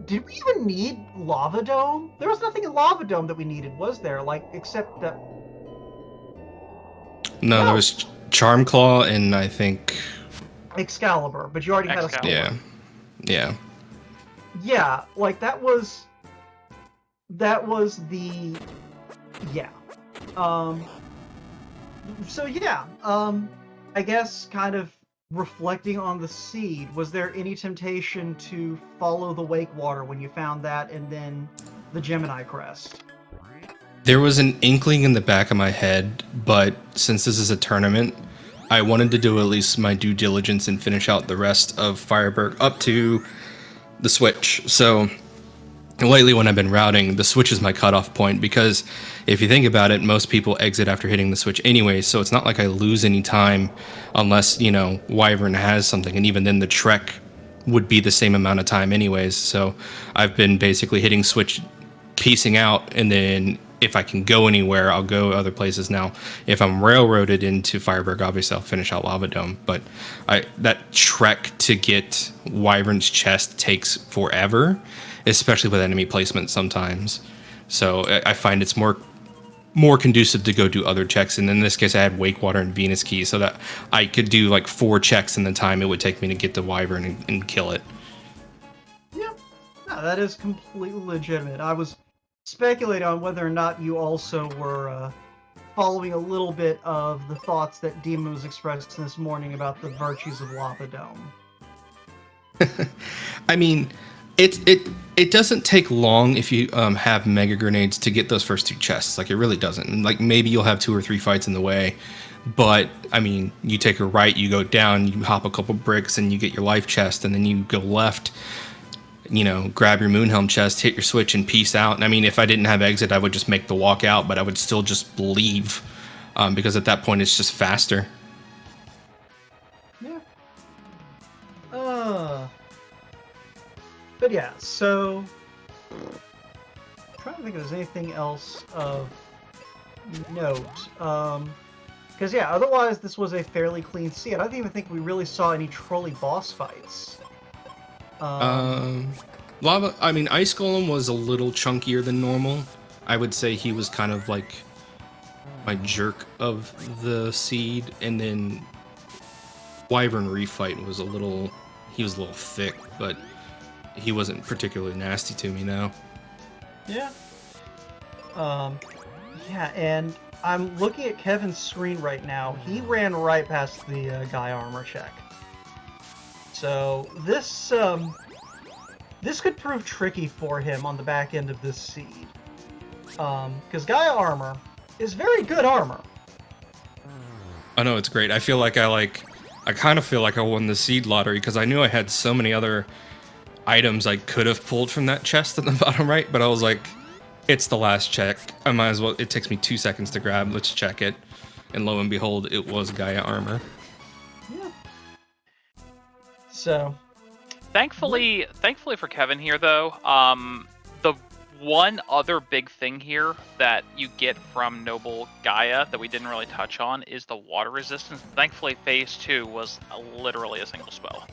Did we even need Lava Dome? There was nothing in Lava Dome that we needed, was there? Like, except that... No, there was Charm Claw and I think... Excalibur, but you already had a... Yeah. Yeah. Yeah, like, that was the... Yeah. So, yeah. I guess, kind of reflecting on the seed, was there any temptation to follow the Wake Water when you found that and then the Gemini Crest? There was an inkling in the back of my head, but since this is a tournament, I wanted to do at least my due diligence and finish out the rest of Fireberg up to the Switch. So lately when I've been routing, the Switch is my cutoff point because if you think about it, most people exit after hitting the Switch anyway, so it's not like I lose any time unless, you know, Wyvern has something, and even then the Trek would be the same amount of time anyways. So I've been basically hitting Switch, piecing out, and then if I can go anywhere, I'll go other places. Now, if I'm railroaded into Fireberg, obviously I'll finish out Lava Dome. But that trek to get Wyvern's chest takes forever, especially with enemy placement sometimes. So I find it's more conducive to go do other checks. And in this case, I had Wakewater and Venus Key, so that I could do like 4 checks in the time it would take me to get to Wyvern and kill it. Yeah, no, that is completely legitimate. I was speculating on whether or not you also were following a little bit of the thoughts that Demon was expressing this morning about the virtues of Lava Dome. I mean, it doesn't take long if you have mega grenades to get those first 2 chests. Like, it really doesn't. And like, maybe you'll have 2 or 3 fights in the way, but I mean, you take a right, you go down, you hop a couple bricks, and you get your life chest, and then you go left, you know, grab your Moonhelm chest, hit your switch, and peace out. And I mean, if I didn't have exit, I would just make the walk out, but I would still just leave, because at that point it's just faster. Yeah. But yeah, so I'm trying to think if there's anything else of note. Because yeah, otherwise this was a fairly clean scene. I don't even think we really saw any trolley boss fights. Lava. I mean, Ice Golem was a little chunkier than normal. I would say he was kind of like my jerk of the seed, and then Wyvern Refight was a little. He was a little thick, but he wasn't particularly nasty to me now. Yeah. Yeah, and I'm looking at Kevin's screen right now. He ran right past the Gaia armor check. So this this could prove tricky for him on the back end of this seed. Because Gaia armor is very good armor. I know, it's great. I feel like I kind of feel like I won the seed lottery, because I knew I had so many other items I could have pulled from that chest at the bottom right, but I was like, it's the last check. I might as well. It takes me 2 seconds to grab. Let's check it. And lo and behold, it was Gaia armor. Yeah. So, Thankfully for Kevin here, though, the one other big thing here that you get from Noble Gaia that we didn't really touch on is the water resistance. Thankfully, Phase 2 was literally a single spell.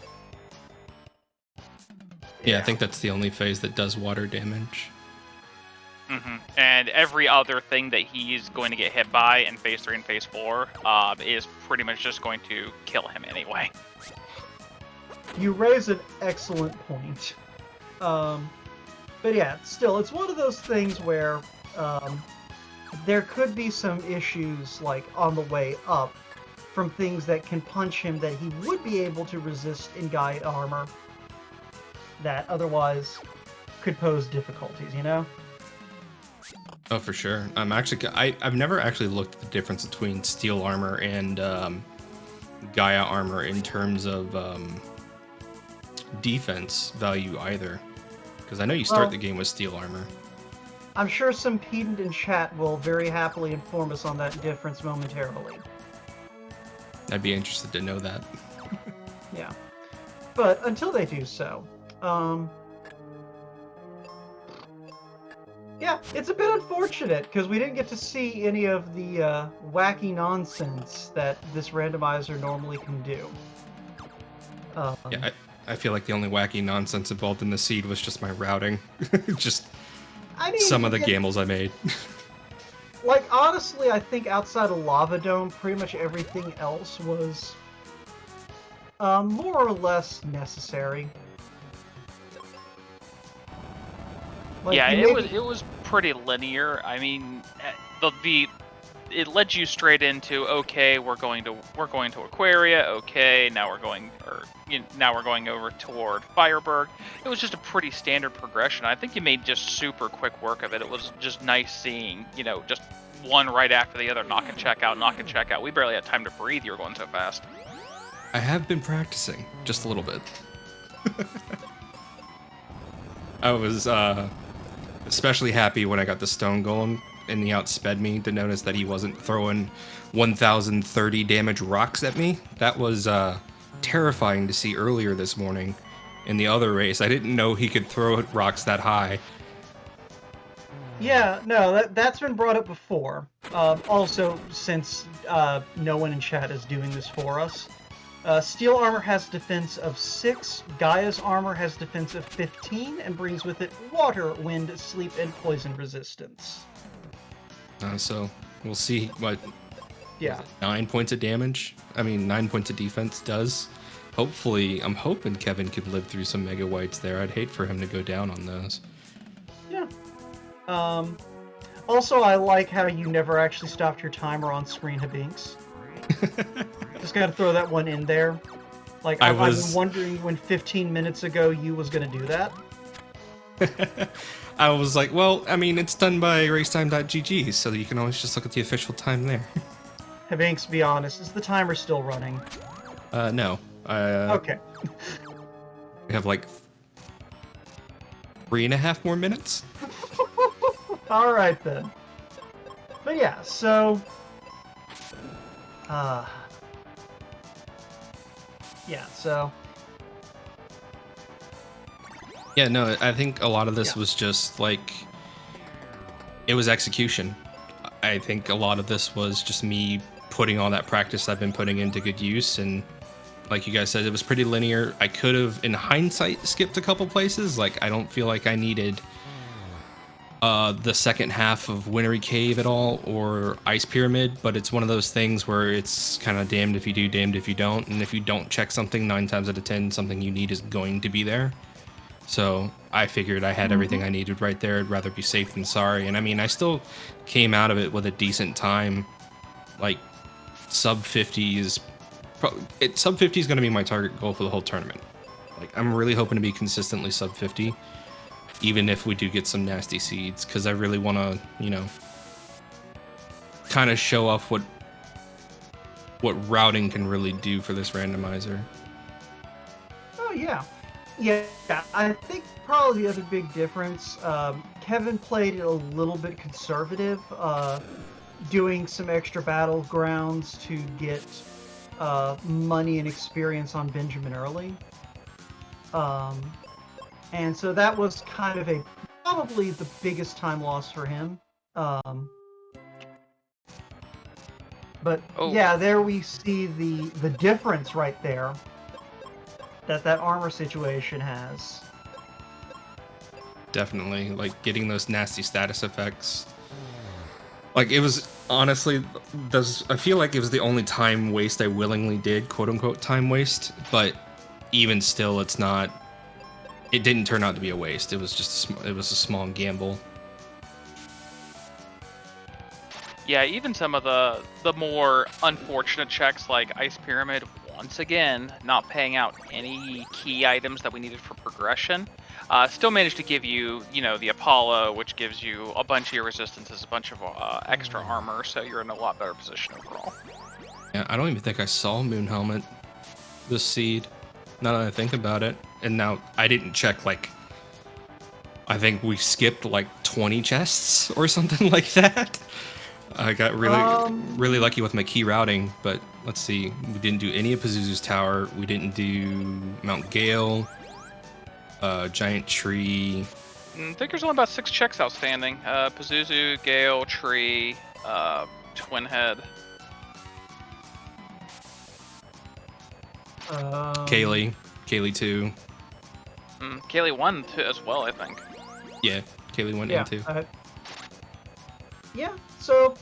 Yeah, I think that's the only phase that does water damage. Mm-hmm. And every other thing that he's going to get hit by in Phase 3 and Phase 4 is pretty much just going to kill him anyway. you raise an excellent point. But yeah, still, it's one of those things where there could be some issues, like, on the way up from things that can punch him that he would be able to resist in Gaia armor that otherwise could pose difficulties, you know? Oh, for sure. I've never actually looked at the difference between steel armor and Gaia armor in terms of defense value either. Because I know you start the game with steel armor. I'm sure some pedant in chat will very happily inform us on that difference momentarily. I'd be interested to know that. Yeah. But until they do so, yeah, it's a bit unfortunate because we didn't get to see any of the wacky nonsense that this randomizer normally can do. Yeah, I feel like the only wacky nonsense involved in the seed was just my routing. Just some of the gambles I made. Like, honestly, I think outside of Lava Dome, pretty much everything else was more or less necessary. Like, yeah, it was pretty linear. I mean, it led you straight into, okay, we're going to Aquaria. Okay, now we're going over toward Fireberg. It was just a pretty standard progression. I think you made just super quick work of it. It was just nice seeing, just one right after the other, knock and check out, knock and check out. We barely had time to breathe. You were going so fast. I have been practicing just a little bit. I was especially happy when I got the stone golem and he outsped me to notice that he wasn't throwing 1,030 damage rocks at me. That was terrifying to see earlier this morning in the other race. I didn't know he could throw rocks that high. Yeah, no, that's been brought up before. Also, since no one in chat is doing this for us, Steel Armor has defense of 6, Gaia's Armor has defense of 15, and brings with it Water, Wind, Sleep, and Poison resistance. So we'll see what Yeah. 9 points of damage. I mean, 9 points of defense does. Hopefully, I'm hoping Kevin could live through some Mega Whites there. I'd hate for him to go down on those. Yeah. Also, I like how you never actually stopped your timer on screen, Hebinx. Just gotta throw that one in there. Like, I've been wondering when 15 minutes ago you was gonna do that. I was like, well, I mean, it's done by racetime.gg, so you can always just look at the official time there. Hebinx, be honest, is the timer still running? No. Okay. We have like 3.5 more minutes. Alright then. But yeah, so... yeah, so... Yeah, no, I think a lot of this was just like... It was execution. I think a lot of this was just me putting all that practice I've been putting into good use, and like you guys said, it was pretty linear. I could have, in hindsight, skipped a couple places. Like, I don't feel like I needed the second half of Wintry Cave at all, or Ice Pyramid, but it's one of those things where it's kind of damned if you do, damned if you don't, and if you don't check something 9 times out of 10, something you need is going to be there. So I figured I had everything I needed right there. I'd rather be safe than sorry. And I mean, I still came out of it with a decent time. Like, sub 50 is sub 50 is going to be my target goal for the whole tournament. Like, I'm really hoping to be consistently sub 50, even if we do get some nasty seeds, because I really want to, you know, kind of show off what routing can really do for this randomizer. Oh, yeah. Yeah, I think probably the other big difference, Kevin played it a little bit conservative, doing some extra battlegrounds to get money and experience on Benjamin early. And so that was kind of probably the biggest time loss for him. But yeah, there we see the difference right there that armor situation has. Definitely, like, getting those nasty status effects. Like, it was honestly, I feel like it was the only time waste I willingly did, quote unquote time waste, but even still, it didn't turn out to be a waste. It was just it was a small gamble. Yeah, even some of the more unfortunate checks like Ice Pyramid, once again, not paying out any key items that we needed for progression. Still managed to give you, you know, the Apollo, which gives you a bunch of your resistances, a bunch of extra armor, so you're in a lot better position overall. Yeah, I don't even think I saw Moon Helmet this seed, now that I think about it. And now, I didn't check, like, I think we skipped like 20 chests or something like that. I got really lucky with my key routing, but let's see. We didn't do any of Pazuzu's Tower. We didn't do Mount Gale, Giant Tree. I think there's only about 6 checks outstanding. Pazuzu, Gale, Tree, Twin Head. Kaylee 2. Kaylee 1 too, as well, I think. Yeah, Kaylee 1 and 2. Yeah, so,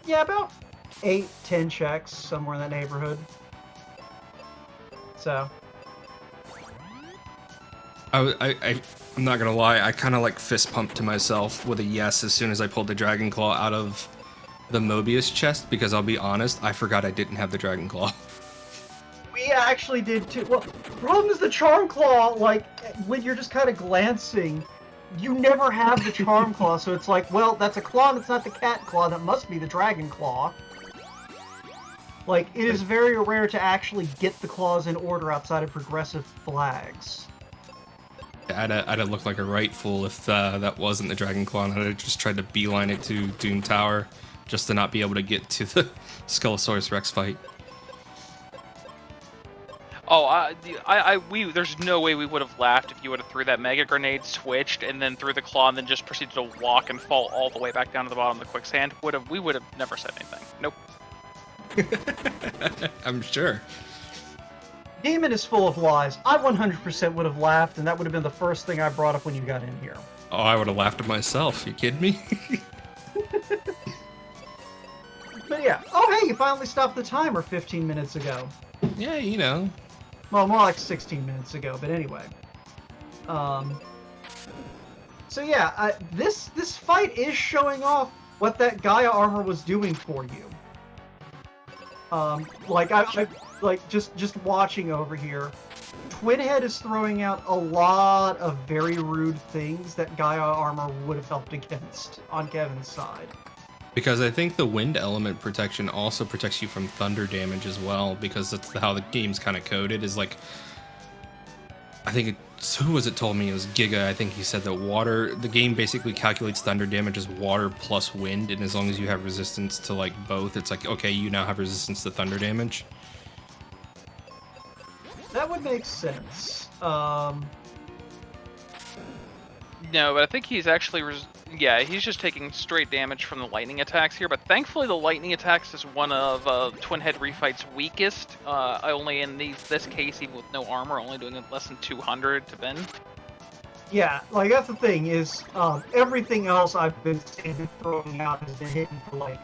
yeah, about 8-10 checks, somewhere in that neighborhood. So. I'm not gonna lie, I kind of like fist pumped to myself with a yes as soon as I pulled the Dragon Claw out of the Mobius chest, because I'll be honest, I forgot I didn't have the Dragon Claw. We actually did too. Well, the problem is the Charm Claw, like, when you're just kind of glancing, you never have the Charm Claw, so it's like, well, that's a claw that's not the Cat Claw, that must be the Dragon Claw. Like, it is very rare to actually get the claws in order outside of progressive flags. I'd have looked like a right fool if that wasn't the Dragon Claw, and I'd have just tried to beeline it to Doom Tower, just to not be able to get to the Skullosaurus Rex fight. Oh, there's no way we would have laughed if you would have threw that mega grenade, switched, and then threw the claw, and then just proceeded to walk and fall all the way back down to the bottom of the quicksand. We would have never said anything. Nope. I'm sure. Demon is full of lies. I 100% would have laughed, and that would have been the first thing I brought up when you got in here. Oh, I would have laughed at myself. You kidding me? But yeah. Oh, hey, you finally stopped the timer 15 minutes ago. Yeah, you know. Well, more like 16 minutes ago, but anyway. So yeah, this fight is showing off what that Gaia armor was doing for you. Like just watching over here, Twinhead is throwing out a lot of very rude things that Gaia armor would have helped against on Kevin's side. Because I think the wind element protection also protects you from thunder damage as well, because that's how the game's kind of coded, is like, I think who was it told me? It was Giga. I think he said that the game basically calculates thunder damage as water plus wind, and as long as you have resistance to like both, it's like, okay, you now have resistance to thunder damage. That would make sense. No, but I think he's actually, he's just taking straight damage from the lightning attacks here. But thankfully, the lightning attacks is one of Twinhead Refight's weakest. Only in this case, even with no armor, only doing less than 200 to bend. Yeah, like that's the thing is, everything else I've been throwing out has been hitting for like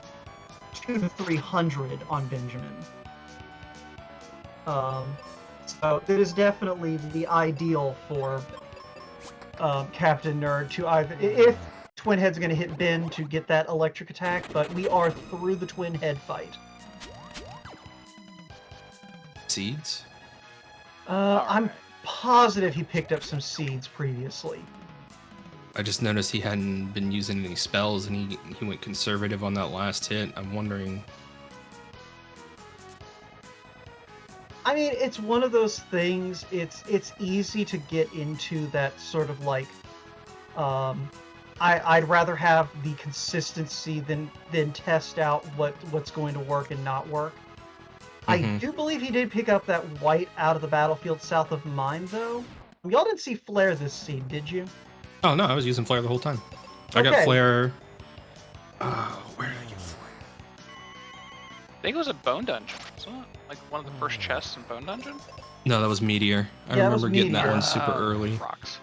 200 to 300 on Benjamin. So it is definitely the ideal for Captainnerd to either, if Twinhead's going to hit Ben to get that electric attack, but we are through the Twinhead fight. Seeds? I'm positive he picked up some seeds previously. I just noticed he hadn't been using any spells, and he went conservative on that last hit. I'm wondering. I mean, it's one of those things, it's easy to get into that sort of like, I'd rather have the consistency than test out what's going to work and not work. I do believe he did pick up that white out of the battlefield south of mine, though. Y'all didn't see Flare this seed, did you? Oh, no, I was using Flare the whole time. I got Flare. Where did I get Flare? I think it was a Bone Dungeon, wasn't it? Like one of the first chests in Bone Dungeon? No, that was Meteor. I remember getting that one super early. Rocks.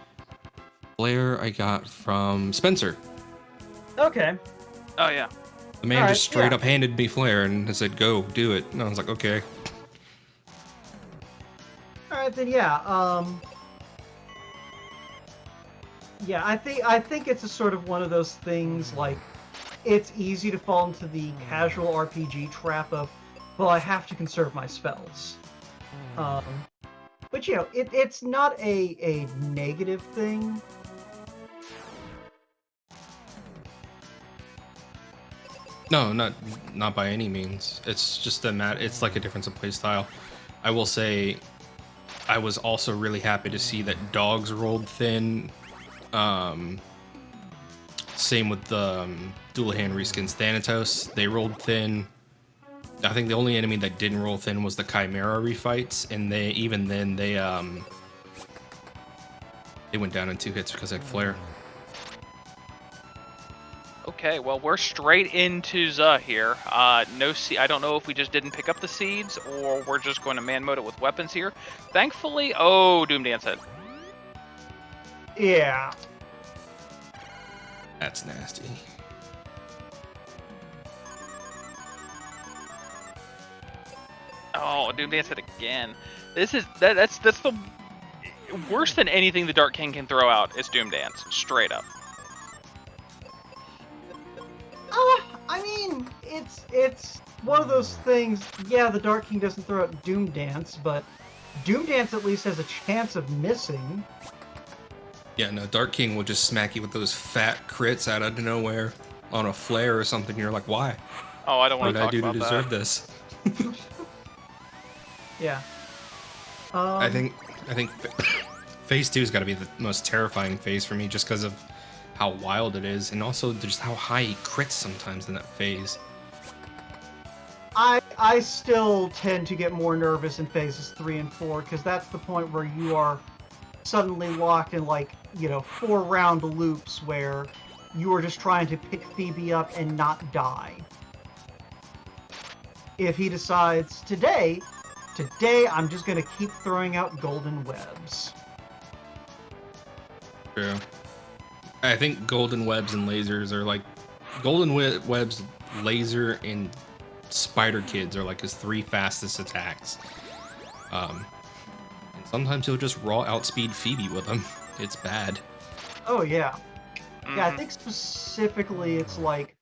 Flare I got from Spencer. Okay. Oh, yeah. The man just straight up handed me Flare and said, go, do it. And I was like, okay. Alright, then yeah, yeah, I think it's a sort of one of those things, like, it's easy to fall into the casual RPG trap of, well, I have to conserve my spells. But, you know, it's not a negative thing. No, not by any means. It's just it's like a difference of playstyle. I will say, I was also really happy to see that dogs rolled thin. Same with the Dualahan reskins Thanatos. They rolled thin. I think the only enemy that didn't roll thin was the Chimera refights, and they went down in 2 hits because I had Flare. Okay, well, we're straight into Za here. No I don't know if we just didn't pick up the seeds, or we're just going to man mode it with weapons here. Thankfully, oh, Doom Dance hit. Yeah. That's nasty. Oh, Doom Dance hit again. This is that's the worse than anything the Dark King can throw out is Doom Dance, straight up. I mean, it's one of those things. Yeah, the Dark King doesn't throw out Doom Dance, but Doom Dance at least has a chance of missing. Yeah, no, Dark King will just smack you with those fat crits out of nowhere on a flare or something. You're like, why? Oh, I don't want to talk what about did I do to deserve this? Yeah. I think phase 2's got to be the most terrifying phase for me, just because of how wild it is, and also just how high he crits sometimes in that phase. I still tend to get more nervous in phases 3 and 4 because that's the point where you are suddenly locked in, like, 4-round loops where you are just trying to pick Phoebe up and not die. If he decides today I'm just going to keep throwing out golden webs. True. I think golden webs and lasers are like webs, laser, and spider kids are like his 3 fastest attacks. And sometimes he'll just raw outspeed Phoebe with them. It's bad. Oh yeah. Yeah, I think specifically it's like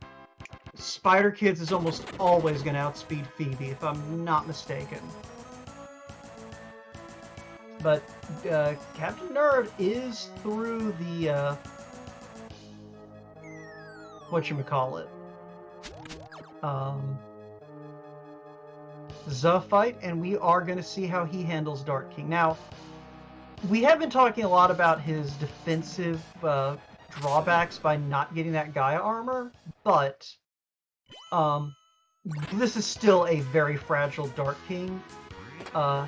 Spider Kids is almost always going to outspeed Phoebe, if I'm not mistaken. But Captainnerd is through the whatchamacallit, the fight, and we are going to see how he handles Dark King. Now, we have been talking a lot about his defensive drawbacks by not getting that Gaia armor, but this is still a very fragile Dark King.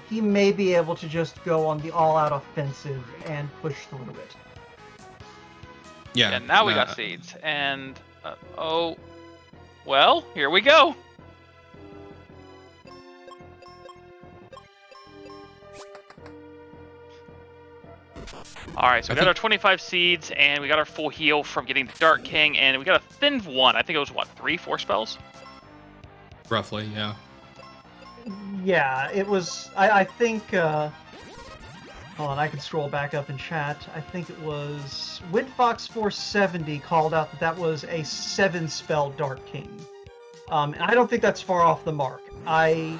He may be able to just go on the all-out offensive and push through it. Yeah, now we got seeds, and oh, well, here we go. All right, so we got our 25 seeds, and we got our full heal from getting the Dark King, and we got a thin one. I think it was, what, 3-4 spells? Roughly, yeah. Yeah, it was, I think, hold on, I can scroll back up in chat. I think it was WindFox470 called out that was a 7-spell Dark King. And I don't think that's far off the mark. I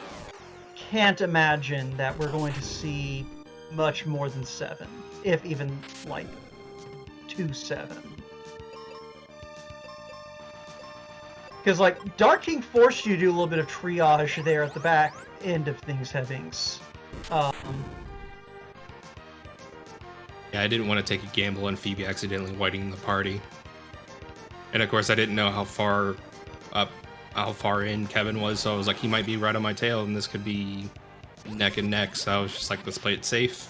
can't imagine that we're going to see much more than 7, if even, like, 2-7. Because, like, Dark King forced you to do a little bit of triage there at the back end of things, Hebinx. Yeah, I didn't want to take a gamble on Phoebe accidentally whiting the party. And of course, I didn't know how far in Kevin was, so I was like, he might be right on my tail, and this could be neck and neck. So I was just like, let's play it safe.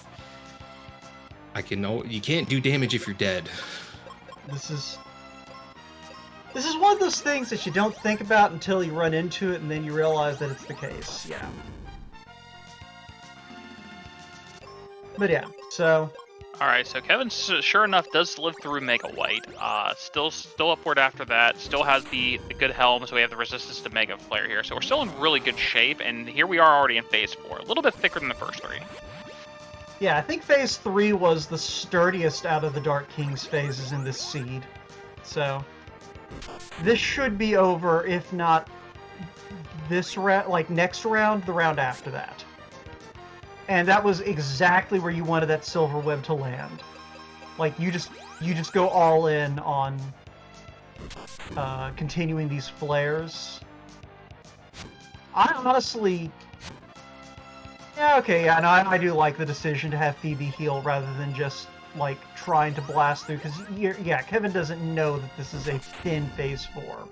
You can't do damage if you're dead. This is one of those things that you don't think about until you run into it, and then you realize that it's the case. Yeah. But yeah, so. All right, so Kevin, sure enough, does live through Mega White. Still upward after that. Still has the good helm, so we have the resistance to Mega Flare here. So we're still in really good shape, and here we are already in Phase 4. A little bit thicker than the first 3. Yeah, I think Phase 3 was the sturdiest out of the Dark King's phases in this seed. So this should be over, if not this round, like next round, the round after that. And that was exactly where you wanted that silver web to land. Like, you just go all in on continuing these flares. I honestly... Yeah, okay, yeah, no, I do like the decision to have Phoebe heal rather than just, like, trying to blast through, because, yeah, Kevin doesn't know that this is a thin Phase 4.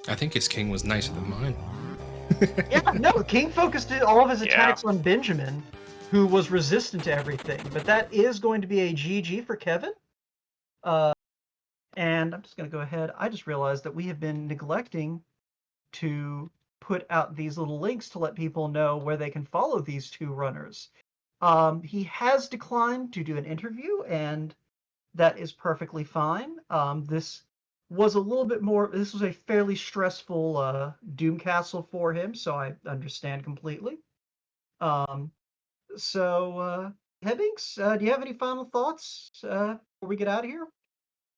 I think his king was nicer than mine. Yeah, no, King focused all of his attacks on Benjamin, who was resistant to everything. But that is going to be a GG for Kevin. And I'm just going to go ahead. I just realized that we have been neglecting to put out these little links to let people know where they can follow these 2 runners. He has declined to do an interview, and that is perfectly fine. This was a little bit more, this was a fairly stressful Doom Castle for him, so I understand completely. Hebinx, do you have any final thoughts before we get out of here?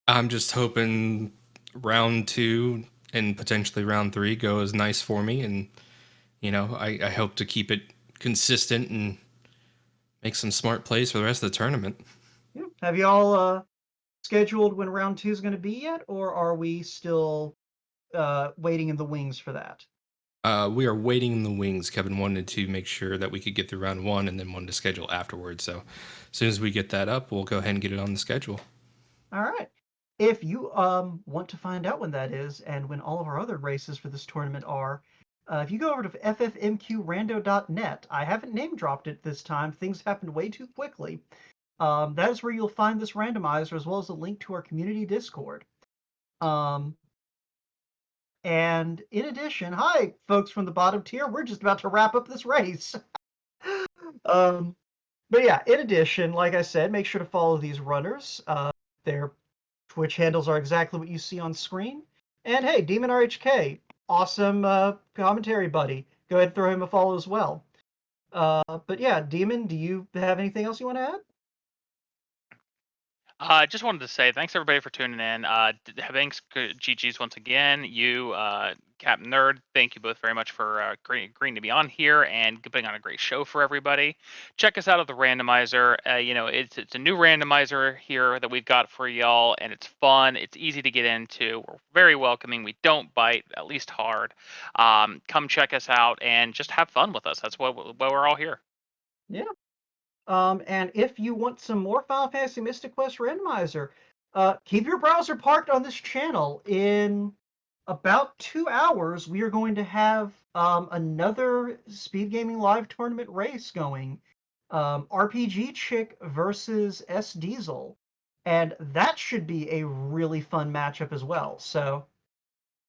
I'm just hoping round 2 and potentially round 3 go as nice for me, and I hope to keep it consistent and make some smart plays for the rest of the tournament. Yeah. Have y'all scheduled when round 2 is going to be yet, or are we still waiting in the wings for that? We are waiting in the wings. Kevin wanted to make sure that we could get through round 1 and then wanted to schedule afterwards. So as soon as we get that up, we'll go ahead and get it on the schedule. All right. If you want to find out when that is and when all of our other races for this tournament are, If you go over to ffmqrando.net, I haven't name dropped it this time. Things happened way too quickly. That is where you'll find this randomizer as well as a link to our community Discord. And in addition, hi, folks from the bottom tier. We're just about to wrap up this race. But yeah, in addition, like I said, make sure to follow these runners. Their Twitch handles are exactly what you see on screen. And hey, Demon RHK, awesome commentary buddy. Go ahead and throw him a follow as well. But yeah, Demon, do you have anything else you want to add? Just wanted to say thanks everybody for tuning in. Hebinx, GG's once again. You, Captainnerd, thank you both very much for agreeing to be on here and putting on a great show for everybody. Check us out at the randomizer. It's a new randomizer here that we've got for y'all, and it's fun. It's easy to get into. We're very welcoming. We don't bite, at least hard. Come check us out and just have fun with us. That's why we're all here. Yeah. And if you want some more Final Fantasy Mystic Quest Randomizer, keep your browser parked on this channel. In about 2 hours, we are going to have another SpeedGaming Live tournament race going. RPG Chick versus S Diesel. And that should be a really fun matchup as well. So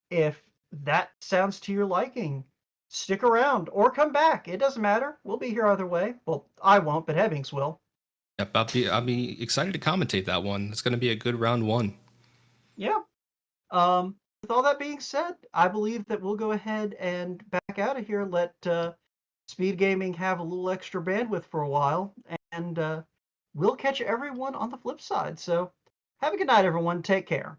if that sounds to your liking, stick around or come back. It doesn't matter. We'll be here either way. Well, I won't, but Hebinx will. Yep, I'll be excited to commentate that one. It's going to be a good round one. Yeah. With all that being said, I believe that we'll go ahead and back out of here. Let Speed Gaming have a little extra bandwidth for a while, and we'll catch everyone on the flip side. So have a good night, everyone. Take care.